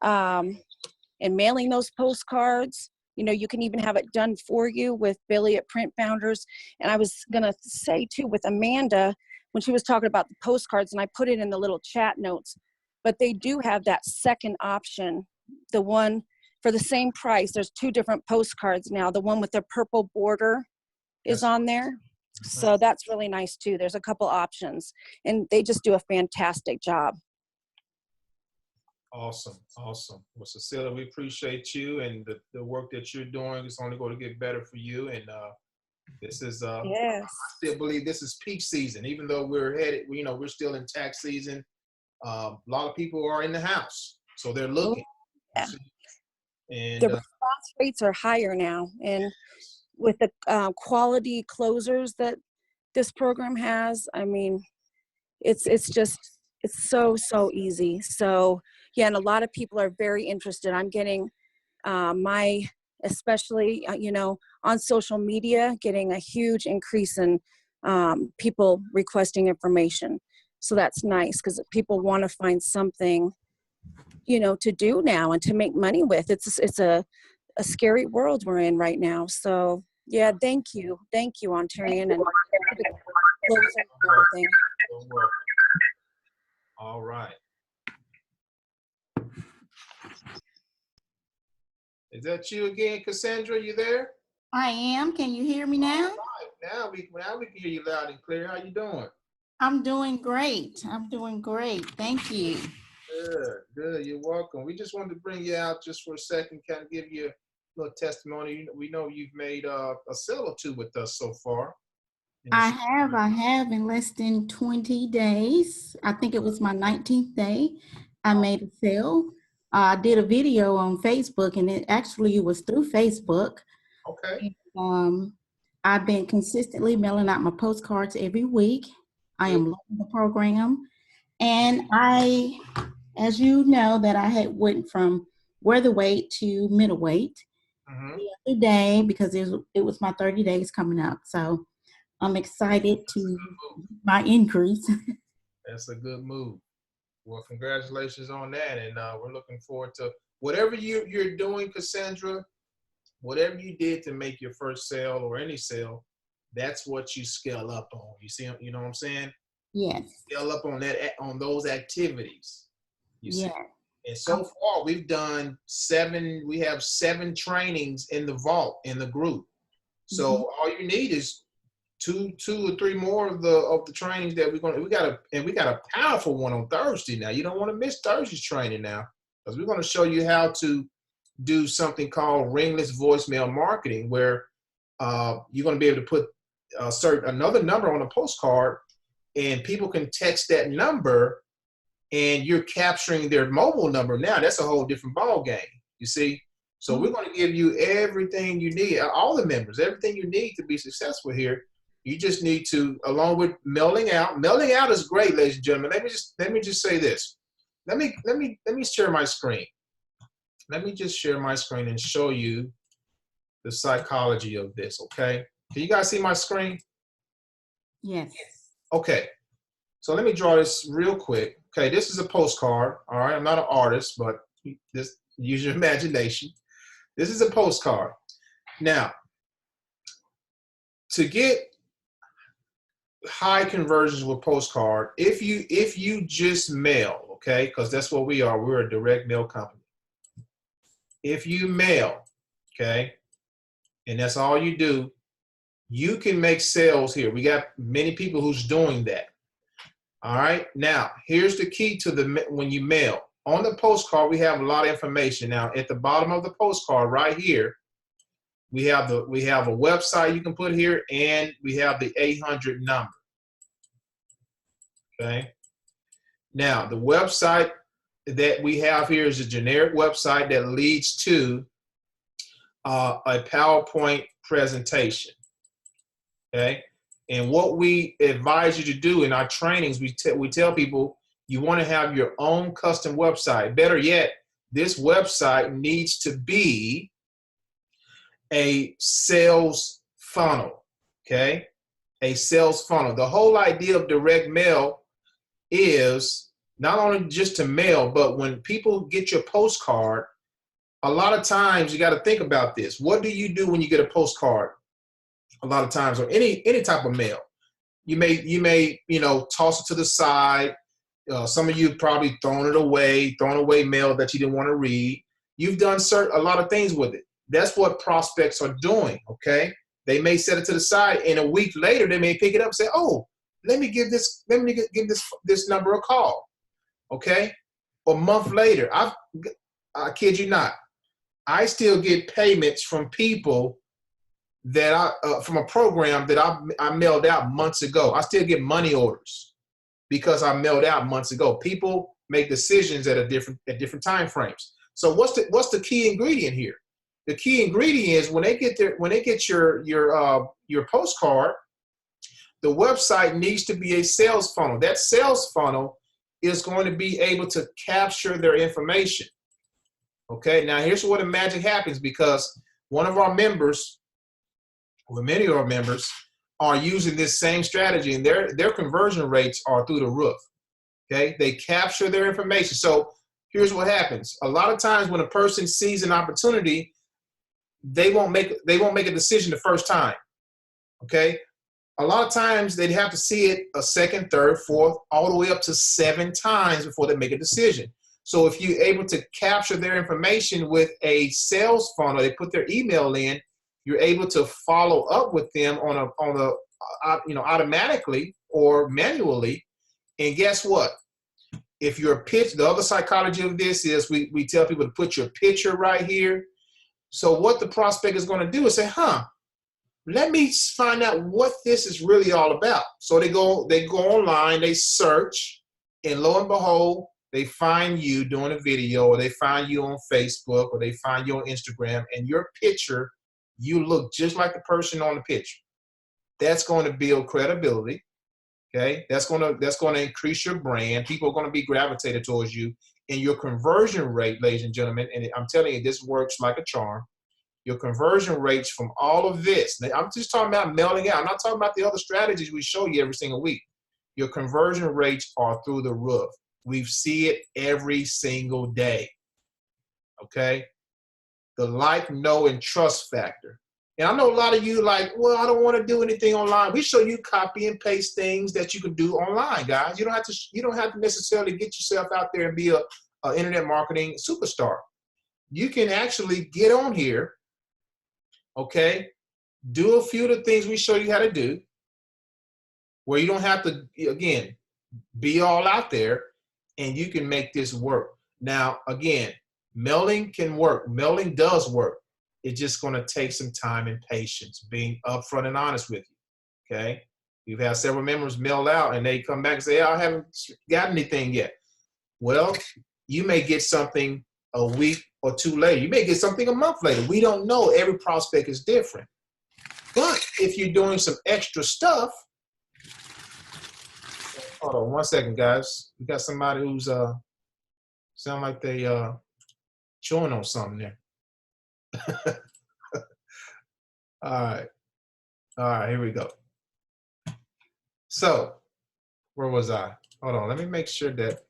and mailing those postcards. You know, you can even have it done for you with Billy at Print Founders. And I was going to say too, with Amanda, when she was talking about the postcards, and I put it in the little chat notes, but they do have that second option, the one for the same price. There's 2 different postcards now. The one with the purple border is on there. So that's really nice too. There's a couple options, and they just do a fantastic job. Awesome. Awesome. Well, Cecilia, we appreciate you and the work that you're doing. It's only going to get better for you. And this is, Yes. I still believe this is peak season, even though we're headed, you know, we're still in tax season. A lot of people are in the house, so they're looking. Yeah. And The response rates are higher now. And with the quality closers that this program has, I mean, it's so easy. So yeah, and a lot of people are very interested. I'm getting especially you know, on social media, getting a huge increase in people requesting information. So that's nice, because people want to find something, you know, to do now and to make money with. It's a scary world we're in right now. So yeah, thank you, Ontarian, and everything. all right. Is that you again, Cassandra? You there? I am. Can you hear me now? All right. Now we can hear you loud and clear. How you doing? I'm doing great. I'm doing great. Thank you. Good. You're welcome. We just wanted to bring you out just for a second, kind of give you a little testimony. We know you've made a sale or 2 with us so far. I have in less than 20 days. I think it was my 19th day. I made a sale. I did a video on Facebook, and it was through Facebook. Okay. I've been consistently mailing out my postcards every week. I am loving the program. And as you know, that I had went from weatherweight to middleweight the other day, because it was my 30 days coming up. So I'm excited to my increase. That's a good move. Well, congratulations on that. And we're looking forward to whatever you're doing, Cassandra, whatever you did to make your first sale or any sale, that's what you scale up on. You see, you know what I'm saying? Yes. Scale up on that, on those activities. You see? Yes. And so far we've done 7, we have 7 trainings in the vault in the group. So all you need is two or three more of the trainings that we got a powerful one on Thursday now. You don't want to miss Thursday's training now, because we're going to show you how to do something called ringless voicemail marketing, where you're going to be able to put another number on a postcard, and people can text that number, and you're capturing their mobile number. Now that's a whole different ball game, you see. So we're going to give you everything you need, all the members, everything you need to be successful here. You just need to, along with mailing out. Mailing out is great, ladies and gentlemen. Let me just say this. Let me share my screen. Let me just share my screen and show you the psychology of this. Okay. Can you guys see my screen? Yes. Okay. So let me draw this real quick. Okay. This is a postcard. All right. I'm not an artist, but just use your imagination. This is a postcard. Now, to get high conversions with postcard, if you just mail, okay, because that's what we are. We're a direct mail company. If you mail, okay, and that's all you do, you can make sales here. We got many people who's doing that. All right. Now, here's the key to when you mail. On the postcard, we have a lot of information. Now, at the bottom of the postcard right here, we have a website you can put here, and we have the 800 number. Okay. Now, the website that we have here is a generic website that leads to a PowerPoint presentation. Okay. And what we advise you to do in our trainings, we tell people you want to have your own custom website. Better yet, this website needs to be a sales funnel, okay? A sales funnel. The whole idea of direct mail is not only just to mail, but when people get your postcard, a lot of times you got to think about this. What do you do when you get a postcard? A lot of times, or any type of mail, you may toss it to the side. Some of you probably thrown away mail that you didn't want to read. You've done a lot of things with it. That's what prospects are doing. Okay, they may set it to the side, and a week later they may pick it up and say, "Oh, let me give this number a call." Okay, a month later, I kid you not, I still get payments from people that from a program that I mailed out months ago. I still get money orders because I mailed out months ago. People make decisions at different time frames. So what's the key ingredient here? The key ingredient is when they get your postcard, the website needs to be a sales funnel. That sales funnel is going to be able to capture their information. Okay, now here's where the magic happens, because one of our members, or many of our members, are using this same strategy, and their conversion rates are through the roof. Okay, they capture their information. So here's what happens. A lot of times when a person sees an opportunity, they won't make a decision the first time. Okay, a lot of times they'd have to see it a second, third, fourth, all the way up to 7 times before they make a decision. So if you're able to capture their information with a sales funnel, they put their email in, you're able to follow up with them automatically or manually. And guess what? If your the other psychology of this is we tell people to put your picture right here. So what the prospect is going to do is say, let me find out what this is really all about. So they go online, they search, and lo and behold, they find you doing a video, or they find you on Facebook, or they find you on Instagram, and your picture, you look just like the person on the picture. That's going to build credibility. Okay, that's going to increase your brand. People are going to be gravitated towards you, and your conversion rate, ladies and gentlemen, and I'm telling you, this works like a charm. Your conversion rates from all of this, I'm just talking about mailing out. I'm not talking about the other strategies we show you every single week. Your conversion rates are through the roof. We see it every single day. Okay, the like, know, and trust factor. And I know a lot of you like, well, I don't want to do anything online. We show you copy and paste things that you can do online, guys. You don't have to necessarily get yourself out there and be a internet marketing superstar. You can actually get on here, okay, do a few of the things we show you how to do, where you don't have to, again, be all out there, and you can make this work. Now, again, mailing can work. Mailing does work. It's just going to take some time and patience, being upfront and honest with you, okay? We've had several members mail out, and they come back and say, I haven't got anything yet. Well, you may get something a week or 2 later. You may get something a month later. We don't know. Every prospect is different. But if you're doing some extra stuff, hold on 1 second, guys. We got somebody who's sound like they chewing on something there. All right, here we go. So, where was I? Hold on, let me make sure that.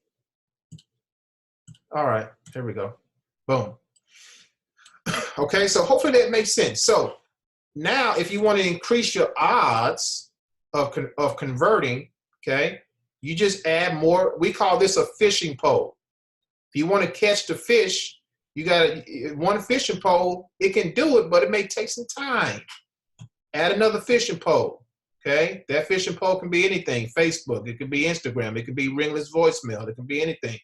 All right, here we go. Boom. Okay, so hopefully that makes sense. So now, if you want to increase your odds of converting, okay, you just add more. We call this a fishing pole. If you want to catch the fish, you got one fishing pole. It can do it, but it may take some time. Add another fishing pole. Okay, that fishing pole can be anything. Facebook, it could be Instagram, it could be ringless voicemail, it can be anything.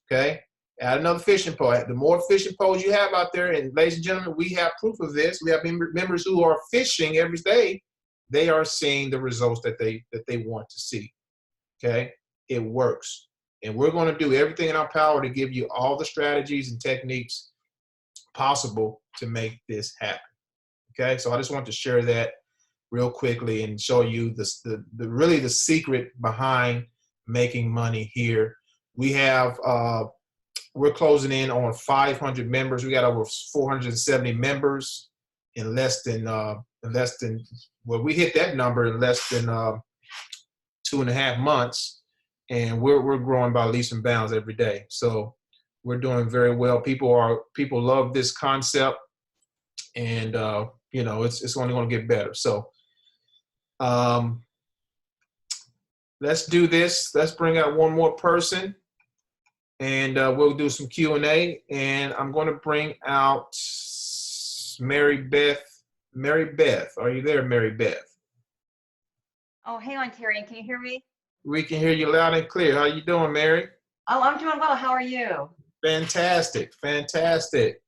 Okay, add another fishing pole. The more fishing poles you have out there, and ladies and gentlemen, we have proof of this. We have members who are fishing every day. They are seeing the results that they want to see. Okay, it works. And we're going to do everything in our power to give you all the strategies and techniques possible to make this happen. Okay, so I just want to share that real quickly and show you really the secret behind making money here. We have we're closing in on 500 members. We got over 470 members in less than well, we hit that number in less than 2.5 months. and we're growing by leaps and bounds every day. So we're doing very well. People love this concept, and you know, it's only going to get better. So let's do this. Let's bring out one more person, and we'll do some Q&A. And I'm going to bring out Mary Beth. Mary Beth, are you there, Mary Beth? Oh, hey on, Terry. Can you hear me? We can hear you loud and clear. How you doing, Mary? Oh, I'm doing well. How are you? Fantastic, fantastic.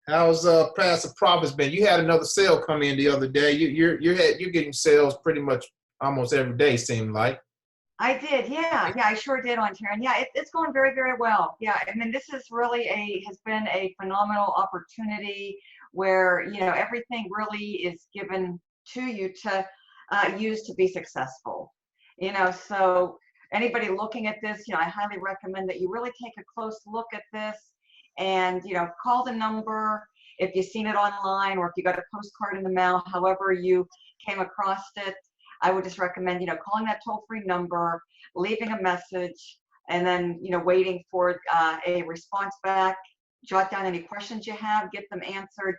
How's Paaasive Profits been? You had another sale come in the other day. You're getting sales pretty much almost every day, seemed like. I did, yeah, I sure did on Terry. And yeah, it's going very, very well. Yeah, I mean, this is really has been a phenomenal opportunity where, you know, everything really is given to you to use to be successful. You know, so anybody looking at this, you know, I highly recommend that you really take a close look at this and, you know, call the number if you've seen it online or if you got a postcard in the mail, however you came across it. I would just recommend, you know, calling that toll-free number, leaving a message, and then, you know, waiting for a response back. Jot down any questions you have, get them answered,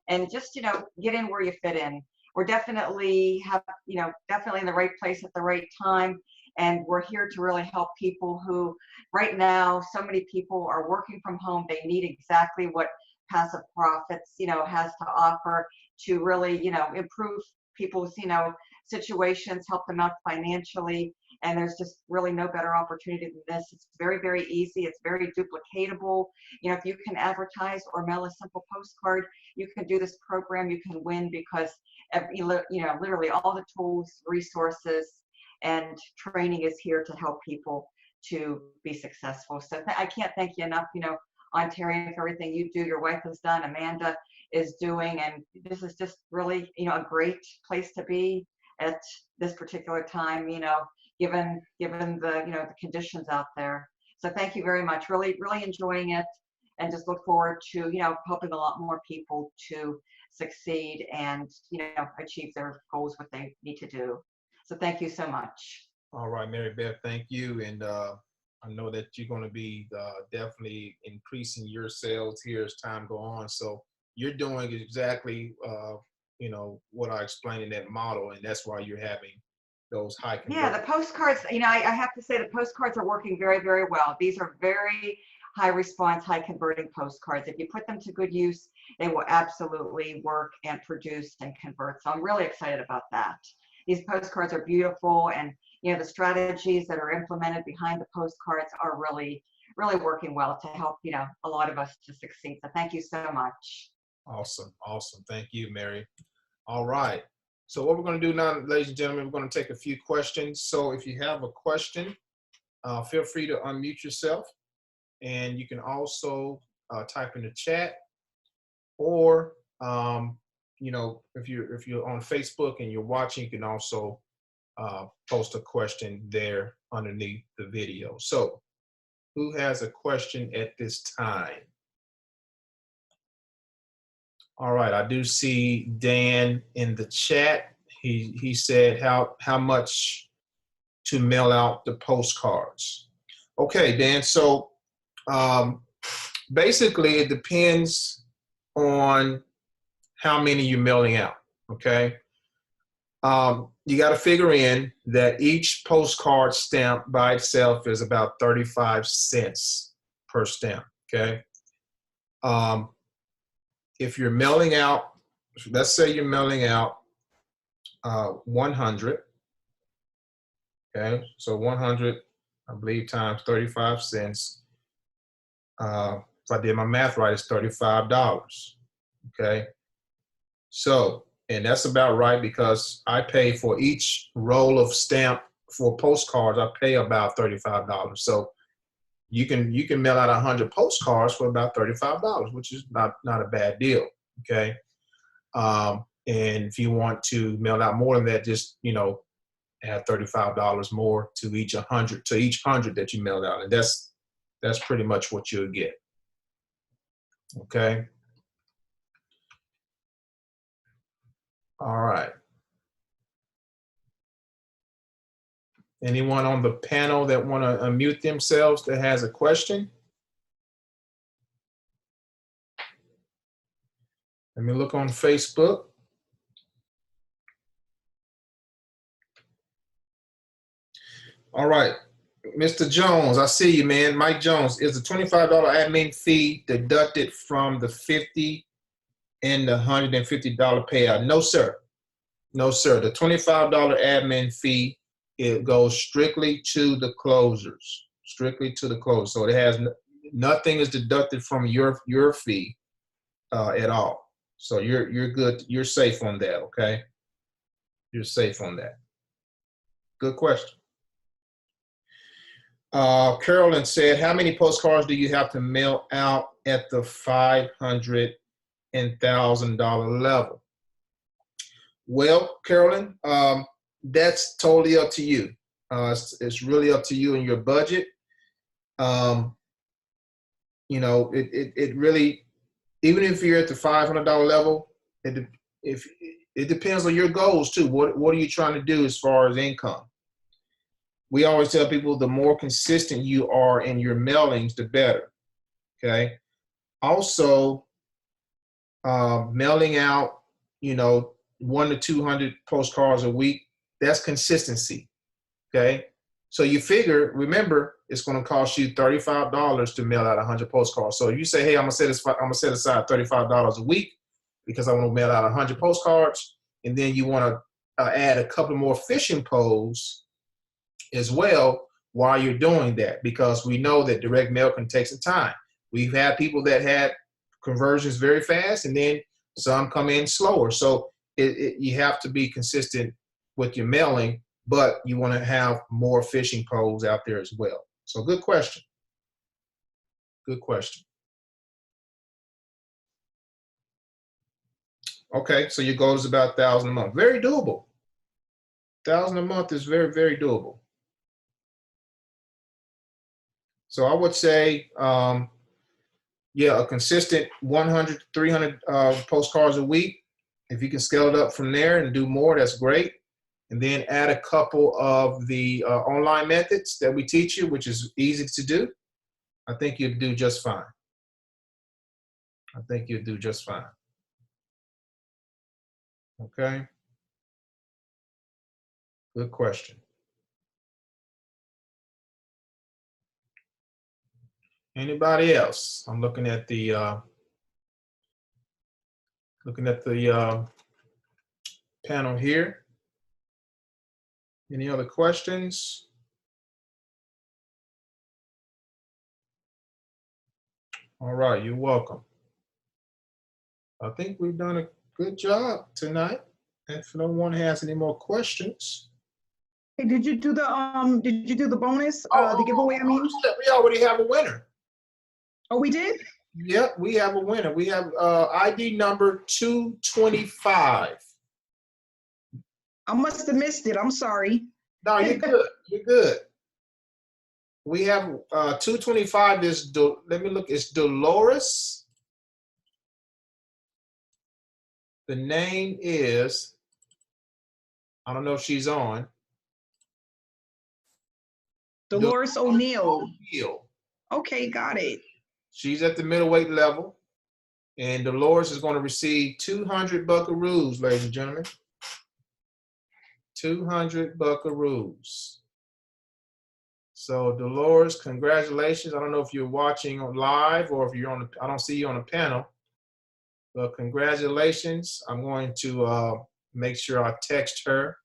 and just, you know, get in where you fit in. We're definitely definitely in the right place at the right time, and we're here to really help people who, right now, so many people are working from home. They need exactly what Paaasive Profits, you know, has to offer to really, you know, improve people's, you know, situations, help them out financially. And there's just really no better opportunity than this. It's very, very easy. It's very duplicatable. You know, if you can advertise or mail a simple postcard, you can do this program, you can win, because you know, literally all the tools, resources, and training is here to help people to be successful. So I can't thank you enough, you know, Ontario, for everything you do, your wife has done, Amanda is doing, and this is just really, you know, a great place to be at this particular time, you know, given the, you know, the conditions out there. So thank you very much. Really, really enjoying it, and just look forward to, you know, helping a lot more people to succeed and, you know, achieve their goals, what they need to do. So thank you so much. All right, Mary Beth, thank you. And I know that you're going to be definitely increasing your sales here as time go on. So you're doing exactly, you know, what I explained in that model, and that's why you're having those high conversion. Yeah, the postcards, you know, I have to say the postcards are working very, very well. These are very high response, high converting postcards. If you put them to good use, they will absolutely work and produce and convert. So I'm really excited about that. These postcards are beautiful, and, you know, the strategies that are implemented behind the postcards are really, really working well to help, you know, a lot of us to succeed. So thank you so much. Awesome, awesome. Thank you, Mary. All right. So what we're going to do now, ladies and gentlemen, we're going to take a few questions. So if you have a question, feel free to unmute yourself, and you can also type in the chat, or you know, if you're on Facebook and you're watching, you can also post a question there underneath the video. So who has a question at this time? All right, I do see Dan in the chat. He said how much to mail out the postcards. Okay, Dan. So basically, it depends on how many you're mailing out. Okay. You got to figure in that each postcard stamp by itself is about 35 cents per stamp. Okay. If you're mailing out, let's say you're mailing out 100, okay, so 100, I believe, times 35 cents. If I did my math right, it's $35, okay? So, and that's about right, because I pay for each roll of stamp for postcards, I pay about $35. So you can mail out 100 postcards for about $35, which is not a bad deal, okay? And if you want to mail out more than that, just, you know, add $35 more to each 100 that you mailed out, and that's pretty much what you'll get. Okay. All right. Anyone on the panel that want to unmute themselves that has a question? Let me look on Facebook. All right, Mr. Jones, I see you, man. Mike Jones, is the $25 admin fee deducted from the $50 and the $150 payout? No, sir. No, sir. The $25 admin fee, it goes strictly to the closers, strictly to the closers. So it has nothing is deducted from your fee at all. So you're good. You're safe on that. Okay. You're safe on that. Good question. Carolyn said, how many postcards do you have to mail out at the $500 and $1,000 level? Well, Carolyn, that's totally up to you. It's really up to you and your budget. You know, it really, even if you're at the $500 level, it depends on your goals too. What are you trying to do as far as income? We always tell people the more consistent you are in your mailings, the better. Okay. Also, mailing out, you know, 100 to 200 postcards a week, that's consistency. Okay. So you figure, remember, it's going to cost you $35 to mail out 100 postcards. So you say, hey, I'm going to set aside $35 a week because I want to mail out 100 postcards. And then you want to add a couple more fishing poles as well while you're doing that, because we know that direct mail can take some time. We've had people that had conversions very fast, and then some come in slower. So you have to be consistent with your mailing, but you want to have more fishing poles out there as well. So good question. Good question. Okay, so your goal is about 1,000 a month. Very doable. 1,000 a month is very, very doable. So I would say, yeah, a consistent 100 to 300 postcards a week. If you can scale it up from there and do more, that's great. And then add a couple of the online methods that we teach you, which is easy to do. I think you'll do just fine. I think you'll do just fine. Okay. Good question. Anybody else? I'm looking at the panel here. Any other questions? All right, you're welcome. I think we've done a good job tonight. If no one has any more questions. Hey, did you do the bonus, the giveaway? I mean, we already have a winner. Oh, we did? Yep, we have a winner. We have ID number 225. I must have missed it. I'm sorry. No, you're good. You're good. We have 225 is, let me look, it's Dolores. The name is, I don't know if she's on. Dolores O'Neill. O'Neill. Okay, got it. She's at the middleweight level. And Dolores is going to receive 200 buckaroos, ladies and gentlemen. 200 buckaroos. So Dolores, congratulations. I don't know if you're watching on live or if you're on I don't see you on the panel. But congratulations. I'm going to make sure I text her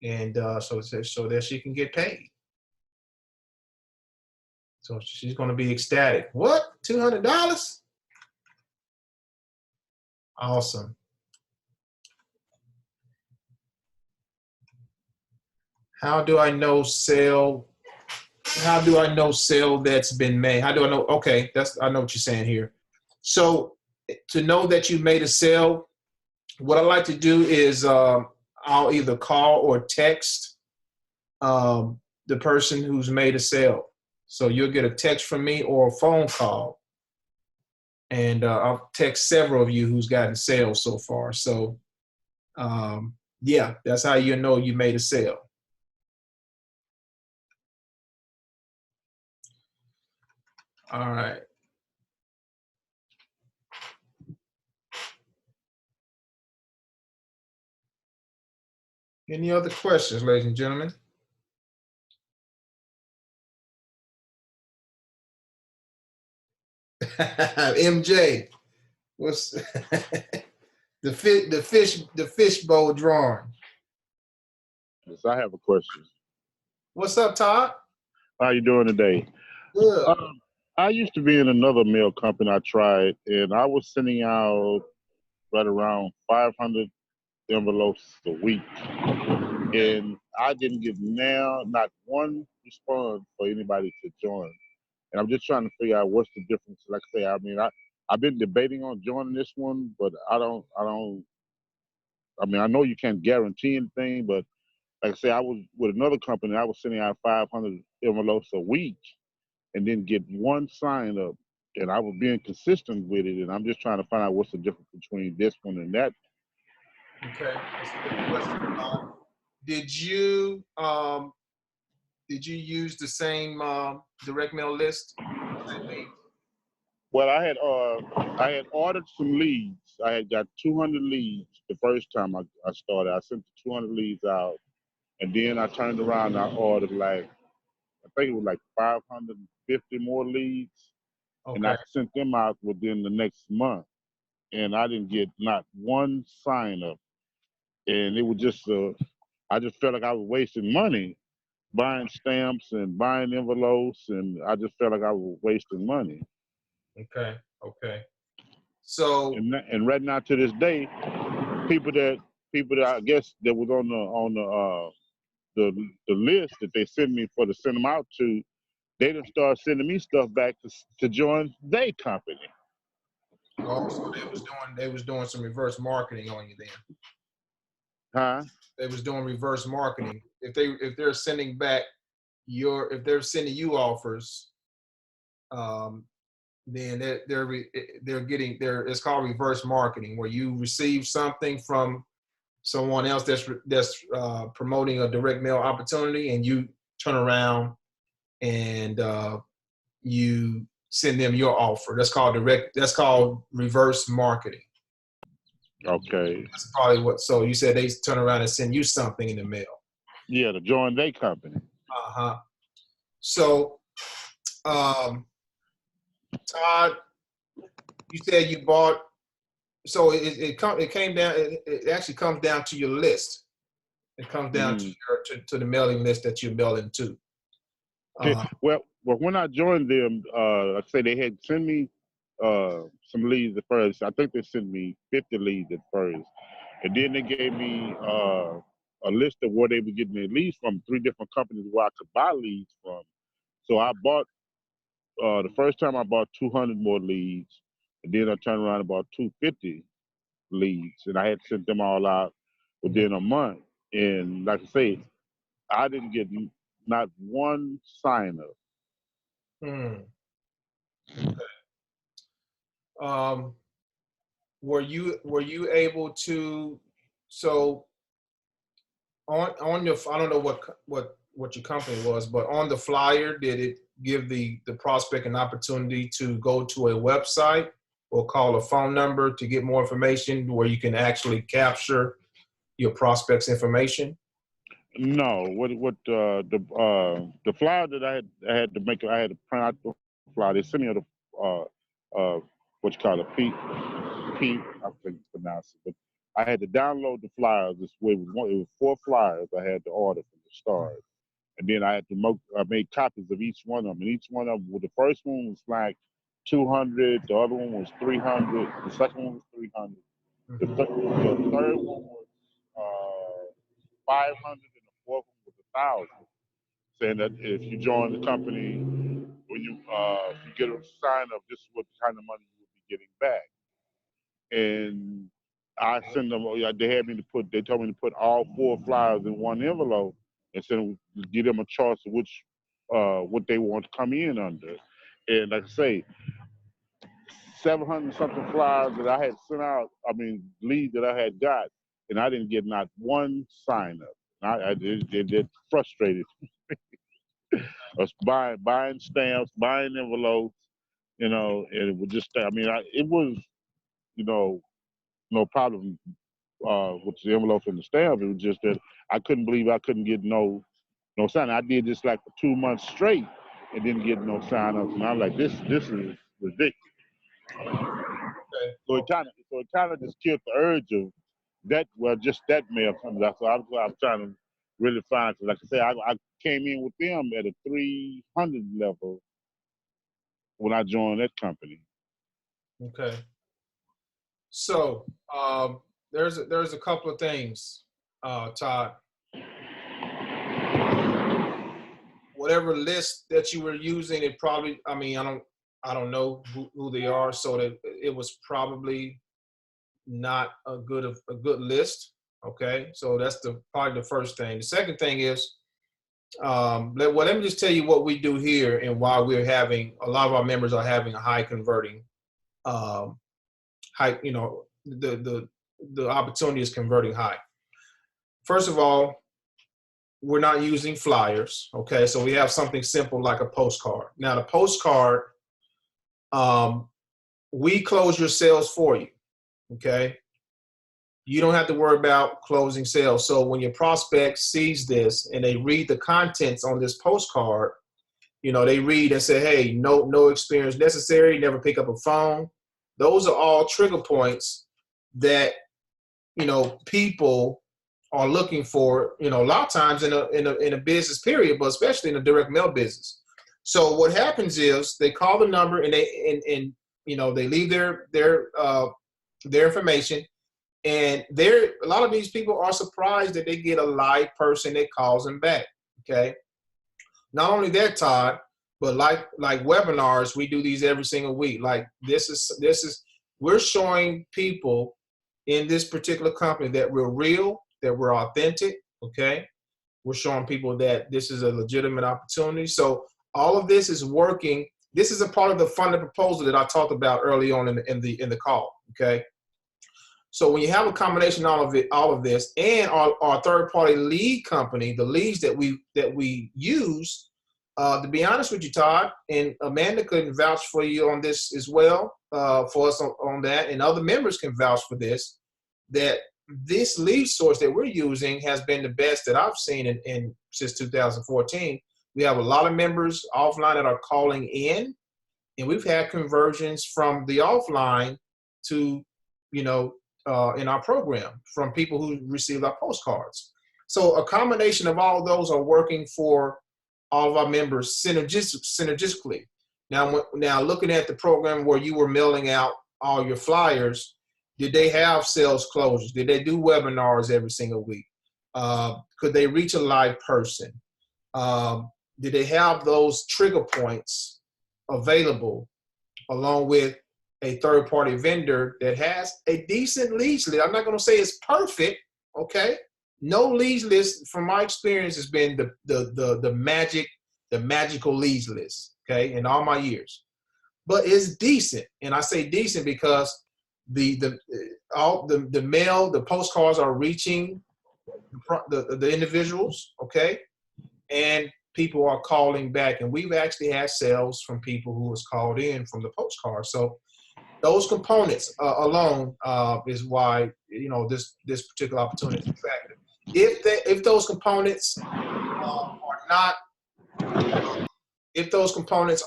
and so that she can get paid. So she's going to be ecstatic. What? $200? Awesome. How do I know sale? How do I know sale that's been made? How do I know? Okay, I know what you're saying here. So to know that you made a sale, what I like to do is I'll either call or text the person who's made a sale. So you'll get a text from me or a phone call. And I'll text several of you who's gotten sales so far. So yeah, that's how you know you made a sale. All right. Any other questions, ladies and gentlemen? MJ, what's the fishbowl drawing? Yes, I have a question. What's up, Todd? How you doing today? Good. I used to be in another mail company I tried, and I was sending out right around 500 envelopes a week. And I didn't get not one response for anybody to join. And I'm just trying to figure out what's the difference. Like I say, I mean, I've been debating on joining this one, but I mean, I know you can't guarantee anything, but like I say, I was with another company, I was sending out 500 envelopes a week and didn't get one sign up. And I was being consistent with it, and I'm just trying to find out what's the difference between this one and that. Okay, that's a good question. Did you use the same direct mail list? Well, I had ordered some leads. I had got 200 leads the first time I started. I sent the 200 leads out, and then I turned around and I ordered I think it was like 550 more leads, and I sent them out within the next month, and I didn't get not one sign up, and it was just I just felt like I was wasting money buying stamps and buying envelopes, and I just felt like I was wasting money. Okay. So and right now to this day, people that I guess that was on the list that they sent me to send them out to, they done start sending me stuff back to join their company. Oh, so they was doing some reverse marketing on you then. Huh? They was doing reverse marketing. If they're sending back if they're sending you offers, then it's called reverse marketing, where you receive something from someone else that's promoting a direct mail opportunity, and you turn around and you send them your offer. That's called reverse marketing. Okay. That's probably what. So you said they turn around and send you something in the mail. Yeah, to join their company. So, Todd, you said you bought. So it came down. It actually comes down to your list. It comes down to the mailing list that you're mailing to. Well, when I joined them, like I say, they had sent me some leads at first. I think they sent me 50 leads at first, and then they gave me a list of where they were getting their leads from, 3 different companies where I could buy leads from. So I bought the first time I bought 200 more leads, and then I turned around and bought 250 leads, and I had sent them all out within a month. And like I say, I didn't get not one sign up. Were you able to? So on your, I don't know what your company was, but on the flyer, did it give the prospect an opportunity to go to a website or call a phone number to get more information, where you can actually capture your prospect's information? No, the flyer that I had to make, I had to print out the flyer. They sent me what you call a P, I think you pronounce it, but I had to download the flyers. It was 4 flyers I had to order from the start, and then I had to make copies of each one of them. And each one of them, well, the first one was like 200, the other one was 300, the second one was 300, the third one was 500, and the fourth one was 1,000. Saying that if you join the company, when you get a sign up, this is what kind of money you will be getting back. And I send them. They told me to put all 4 flyers in one envelope and give them a choice of which what they want to come in under. And like I say, 700 something flyers that I had sent out. I mean, leads that I had got, and I didn't get not one sign up. It frustrated me. I was buying stamps, buying envelopes, you know, and it would just, I mean, it was, you know, no problem with the envelope and the stamp. It was just that I couldn't believe I couldn't get no sign. I did this like for 2 months straight and didn't get no sign ups. And I'm like, this is ridiculous. So it kind of just killed the urge of that. Well, just that mail comes out. So I was trying to really find, because like I said, I came in with them at a 300 level when I joined that company. Okay. So there's a couple of things, Todd. Whatever list that you were using, it probably, I mean, I don't know who they are, so that it was probably not a good list. Okay, so that's probably the first thing. The second thing is, let me just tell you what we do here and why we're having a lot of our members are having a high converting, high, you know, the opportunity is converting high. First of all, we're not using flyers. Okay, so we have something simple like a postcard. Now the postcard, we close your sales for you. Okay, you don't have to worry about closing sales. So when your prospect sees this and they read the contents on this postcard, you know, they read and say, hey, no experience necessary, never pick up a phone. Those are all trigger points that, you know, people are looking for, you know, a lot of times in a business period, but especially in a direct mail business. So what happens is they call the number and they you know, they leave their information, and a lot of these people are surprised that they get a live person that calls them back. Okay. Not only that, Todd, but like webinars, we do these every single week. Like we're showing people in this particular company that we're real, that we're authentic. Okay. We're showing people that this is a legitimate opportunity. So all of this is working. This is a part of the funded proposal that I talked about early on in the call. Okay. So when you have a combination of all of this, and our third-party lead company, the leads that we use, to be honest with you, Todd, and Amanda could vouch for you on this as well, for us on that, and other members can vouch for this, that this lead source that we're using has been the best that I've seen since 2014. We have a lot of members offline that are calling in, and we've had conversions from the offline to, you know, in our program from people who received our postcards. So a combination of all of those are working for all of our members synergistically. Now looking at the program where you were mailing out all your flyers, did they have sales closures? Did they do webinars every single week? Could they reach a live person? Did they have those trigger points available along with a third-party vendor that has a decent leads list? I'm not going to say it's perfect, okay? No leads list, from my experience, has been the magical leads list, okay, in all my years. But it's decent, and I say decent because the mail, the postcards are reaching the individuals, okay, and people are calling back, and we've actually had sales from people who was called in from the postcard. So those components alone is why, you know, this particular opportunity is attractive. If those components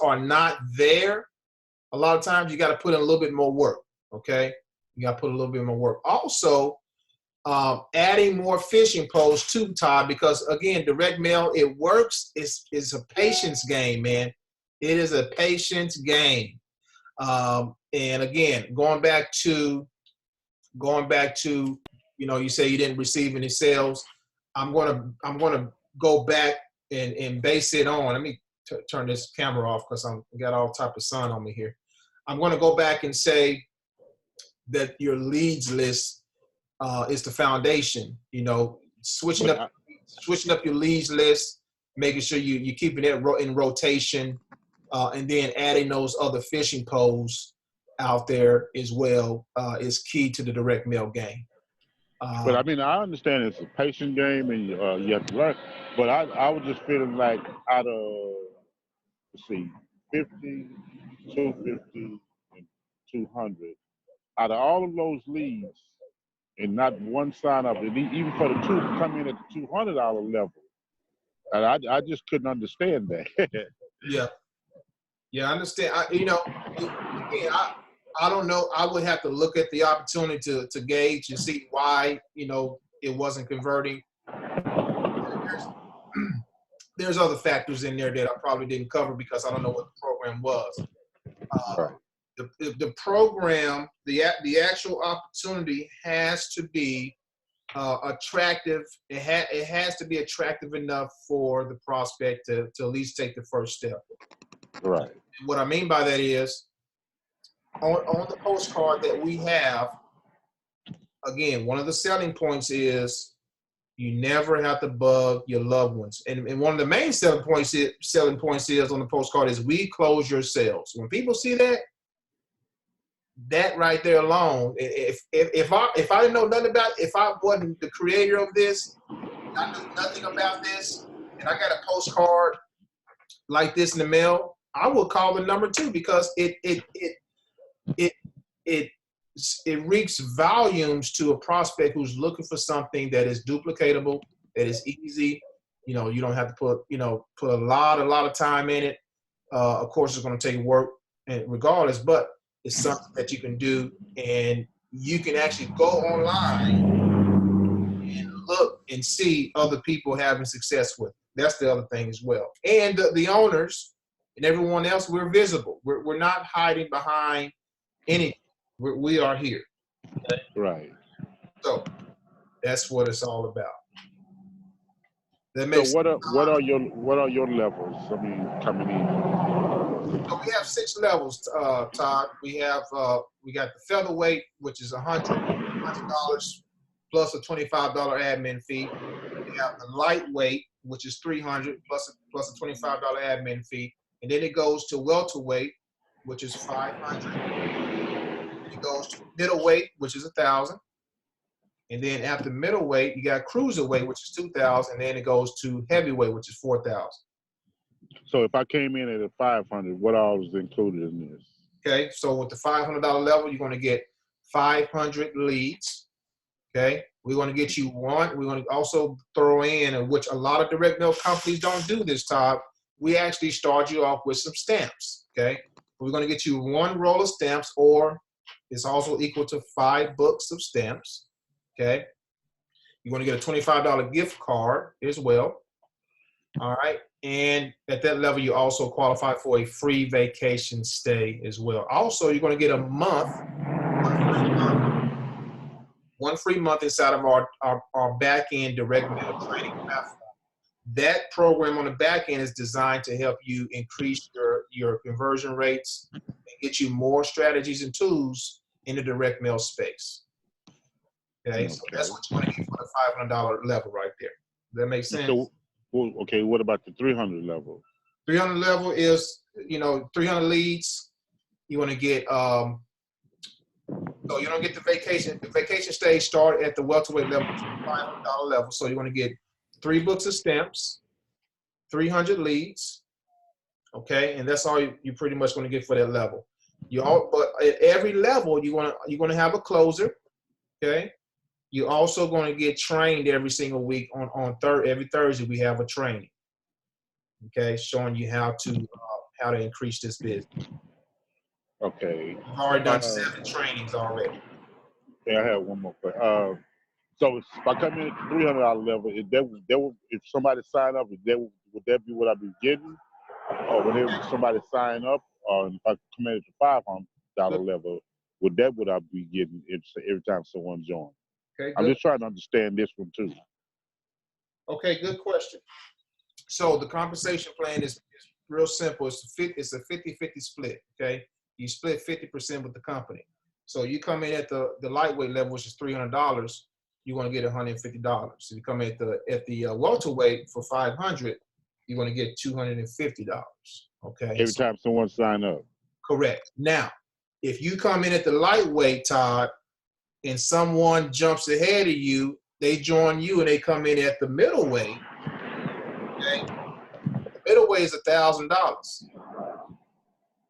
are not there, a lot of times you got to put in a little bit more work. Okay, you got to put a little bit more work. Also, adding more phishing posts too, Todd, because again, direct mail, it works. It's a patience game, man. It is a patience game. And again, going back to, you know, you say you didn't receive any sales. I'm gonna go back and base it on. Let me turn this camera off because I got all type of sun on me here. I'm gonna go back and say that your leads list is the foundation. You know, switching up your leads list, making sure you're keeping it in rotation, and then adding those other phishing posts out there as well is key to the direct mail game. But I mean, I understand it's a patient game and you have to learn. But I was just feeling like out of, let's see, 50, 250, and 200. Out of all of those leads, and not one sign up, and even for the two to come in at the $200 level, and I just couldn't understand that. Yeah. Yeah, I understand. Again, I don't know. I would have to look at the opportunity to gauge and see why, it wasn't converting. There's other factors in there that I probably didn't cover because I don't know what the program was. Right. The program, the actual opportunity has to be attractive. It has to be attractive enough for the prospect to at least take the first step. Right. What I mean by that is, on the postcard that we have, again, one of the selling points is you never have to bug your loved ones. And one of the main selling points is on the postcard is we close your sales. When people see that right there alone, if I didn't know nothing about, if I wasn't the creator of this, I knew nothing about this, and I got a postcard like this in the mail, I would call the number 2 because it reeks volumes to a prospect who's looking for something that is duplicatable, that is easy. You don't have to put a lot of time in it. Of course, it's going to take work, and regardless, but it's something that you can do, and you can actually go online and look and see other people having success with it. That's the other thing as well. And the owners and everyone else, we're visible. We're not hiding behind anything. We are here. Okay? Right. So that's what it's all about. That makes so what are your levels? I mean, coming in. So we have 6 levels, Todd. We got the featherweight, which is $100 plus a $25 admin fee. We have the lightweight, which is $300 plus a $25 admin fee, and then it goes to welterweight, which is $500. It goes to middleweight, which is $1,000, and then after middleweight, you got cruiserweight, which is $2,000, and then it goes to heavyweight, which is $4,000. So if I came in at a 500, what all is included in this? Okay, so with the $500 level, you're going to get 500 leads. Okay, we're going to get you one. We're going to also throw in, which a lot of direct mail companies don't do this, Todd. We actually start you off with some stamps. Okay, we're going to get you 1 roll of stamps, or it's also equal to 5 books of stamps. Okay, you're going to get a $25 gift card as well. All right. And at that level, you also qualify for a free vacation stay as well. Also, you're going to get a month, one free month inside of our back-end direct mail training platform. That program on the back end is designed to help you increase your conversion rates and get you more strategies and tools in the direct mail space. Okay, so that's what you want to get for the $500 level right there. Does that make sense? So, okay, what about the 300 level? 300 level is, 300 leads. You want to get, so you don't get the vacation. The vacation stage start at the welterweight level, $500 level. So you want to get 3 books of stamps, 300 leads, okay, and that's all you pretty much going to get for that level. But at every level, you're going to have a closer, okay. You're also going to get trained every single week every Thursday. We have a training, okay, showing you how to increase this business. Okay. We've already done 7 trainings already. Yeah, I have one more question. So if I come in at the $300 level, if somebody sign up, would that be what I'd be getting? Or would somebody sign up, or if I come in at the $500 level, would that what I'd be getting every time someone joins? Okay, I'm just trying to understand this one too. Okay, good question. So the compensation plan is real simple. It's a 50-50 split, okay? You split 50% with the company. So you come in at the lightweight level, which is $300, you're going to get $150. So you come in at the welterweight for $500, you're going to get $250, okay? Every time someone sign up. Correct. Now, if you come in at the lightweight, Todd, and someone jumps ahead of you, they join you and they come in at the middleweight, okay? The middleweight is $1,000.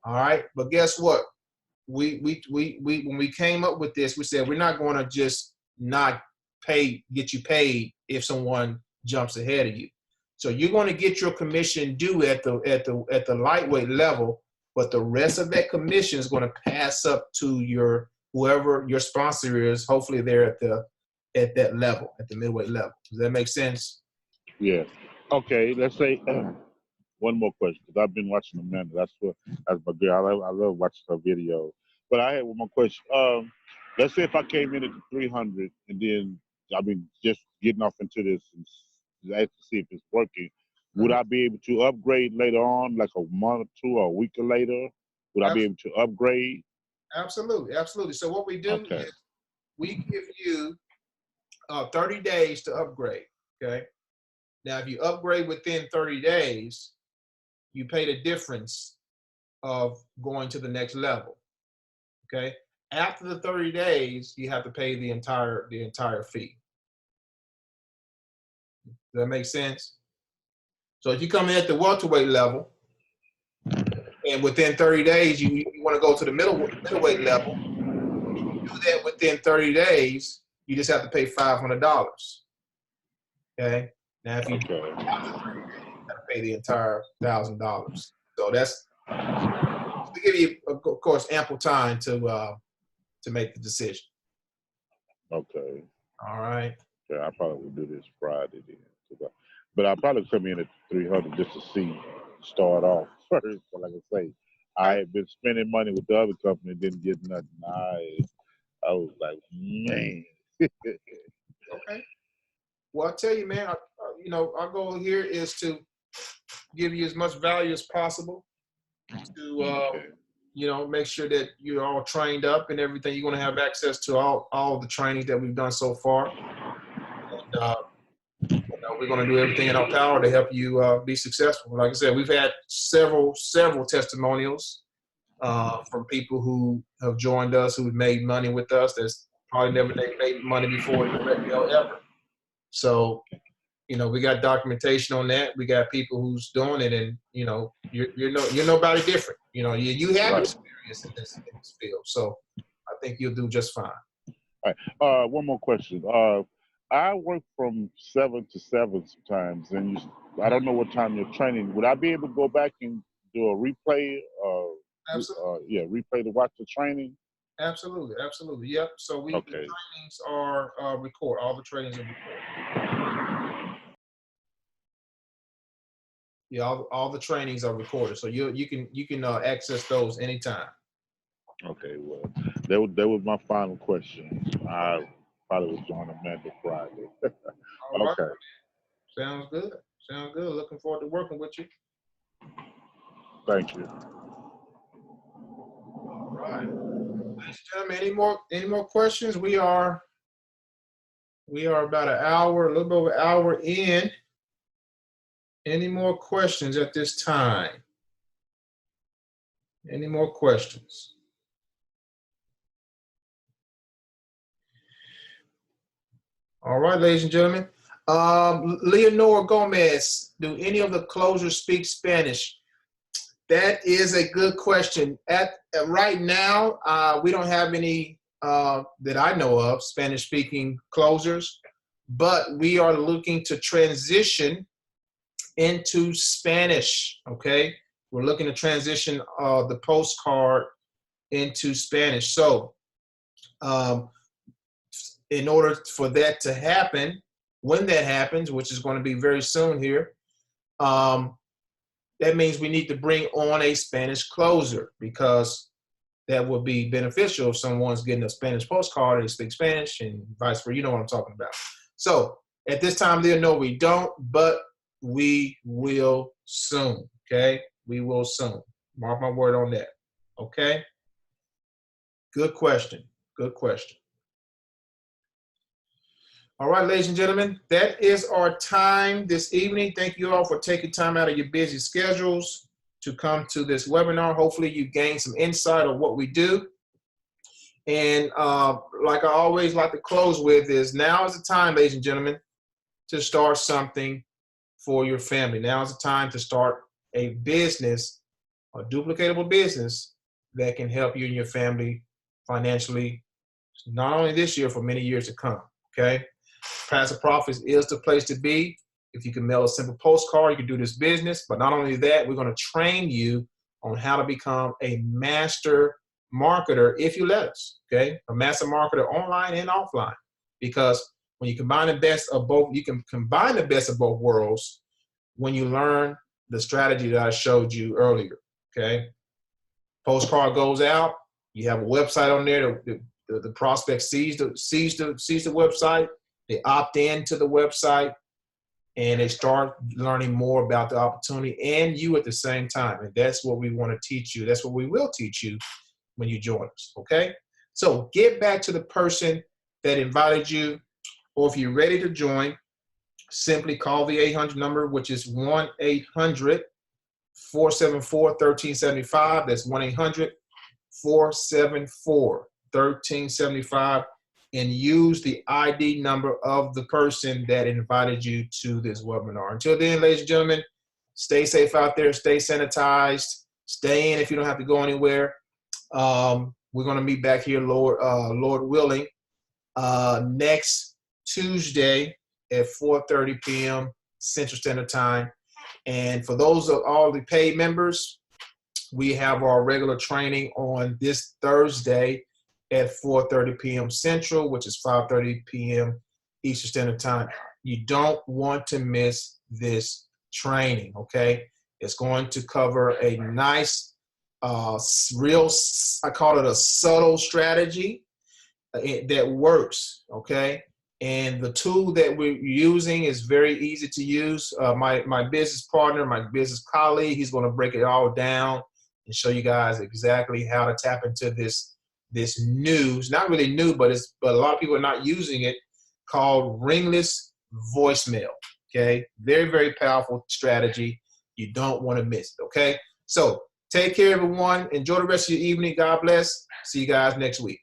All right. But guess what? We when we came up with this, we said we're not going to just not get you paid if someone jumps ahead of you. So you're going to get your commission due at the lightweight level, but the rest of that commission is going to pass up to your whoever your sponsor is. Hopefully they're at that level, at the middleweight level. Does that make sense? Yeah. Okay. Let's say one more question, because I've been watching Amanda. That's my girl. I love watching her videos. But I had one more question. Let's say if I came in at 300 and then I've been just getting off into this and to see if it's working, would I be able to upgrade later on, like a month or two or a week or later? Would I be able to upgrade? Absolutely, absolutely. So what we do is we give you 30 days to upgrade, okay? Now, if you upgrade within 30 days, you pay the difference of going to the next level, okay? After the 30 days, you have to pay the entire fee. Does that make sense? So if you come in at the welterweight level, and within 30 days, you want to go to the middleweight level, you do that within 30 days, you just have to pay $500, okay? Now, if you have to pay the entire $1,000. So that's to give you, of course, ample time to make the decision. Okay. All right. Yeah, I probably would do this Friday then. But I'll probably come in at 300 just to start off first. But like I say, I had been spending money with the other company, didn't get nothing. I was like, man. Okay. Well, I'll tell you, man, our goal here is to give you as much value as possible to, make sure that you're all trained up and everything. You're going to have access to all the training that we've done so far. And, we're going to do everything in our power to help you be successful. Like I said, we've had several testimonials from people who have joined us, who've made money with us. That's probably never made money before ever. So, we got documentation on that. We got people who's doing it, and you're nobody different. You have experience in this field, so I think you'll do just fine. All right. One more question. I work from 7 to 7 sometimes, and I don't know what time you're training. Would I be able to go back and do a replay? Absolutely. Replay to watch the training. Absolutely. Yep. So the trainings are recorded. All the trainings are recorded. Yeah, all the trainings are recorded, so you can access those anytime. Okay. Well, that was my final question. I probably was joining Amamdfa Friday. Okay. Sounds good. Looking forward to working with you. Thank you. All right. Ladies and gentlemen, any more questions? We are about an hour, a little bit over an hour in. Any more questions at this time? Any more questions? All right, ladies and gentlemen. Leonora Gomez, do any of the closers speak Spanish? That is a good question. Right now, we don't have any that I know of Spanish-speaking closers, but we are looking to transition into Spanish, okay? We're looking to transition the postcard into Spanish. So in order for that to happen, when that happens, which is going to be very soon here, that means we need to bring on a Spanish closer, because that would be beneficial if someone's getting a Spanish postcard and they speak Spanish and vice versa. You know what I'm talking about. So at this time, no, we don't, but we will soon, okay? We will soon. Mark my word on that, okay? Good question. All right, ladies and gentlemen, that is our time this evening. Thank you all for taking time out of your busy schedules to come to this webinar. Hopefully you gained some insight on what we do. And like I always like to close with is, now is the time, ladies and gentlemen, to start something for your family. Now is the time to start a business a duplicatable business that can help you and your family financially, not only this year, for many years to come, okay? Paaasive Profits is the place to be. If you can mail a simple postcard, you can do this business. But not only that, we're going to train you on how to become a master marketer if you let us, okay? A master marketer online and offline. Because when you combine the best of both, you can combine the best of both worlds when you learn the strategy that I showed you earlier, okay? Postcard goes out. You have a website on there. The prospect sees the website. They opt in to the website, and they start learning more about the opportunity and you at the same time. And that's what we want to teach you. That's what we will teach you when you join us, okay? So get back to the person that invited you, or if you're ready to join, simply call the 800 number, which is 1-800-474-1375. That's 1-800-474-1375. And use the ID number of the person that invited you to this webinar. Until then, ladies and gentlemen, stay safe out there, stay sanitized, stay in if you don't have to go anywhere. We're going to meet back here, Lord willing, next Tuesday at 4:30 p.m. Central Standard Time. And for those of all the paid members, we have our regular training on this Thursday at 4:30 p.m. Central, which is 5:30 p.m. Eastern Standard Time. You don't want to miss this training, okay? It's going to cover a nice, I call it a subtle strategy that works, okay? And the tool that we're using is very easy to use. My business partner, my business colleague, he's going to break it all down and show you guys exactly how to tap into this new, it's not really new, but a lot of people are not using it, called ringless voicemail, okay? Very, very powerful strategy. You don't want to miss it, okay? So take care, everyone. Enjoy the rest of your evening. God bless. See you guys next week.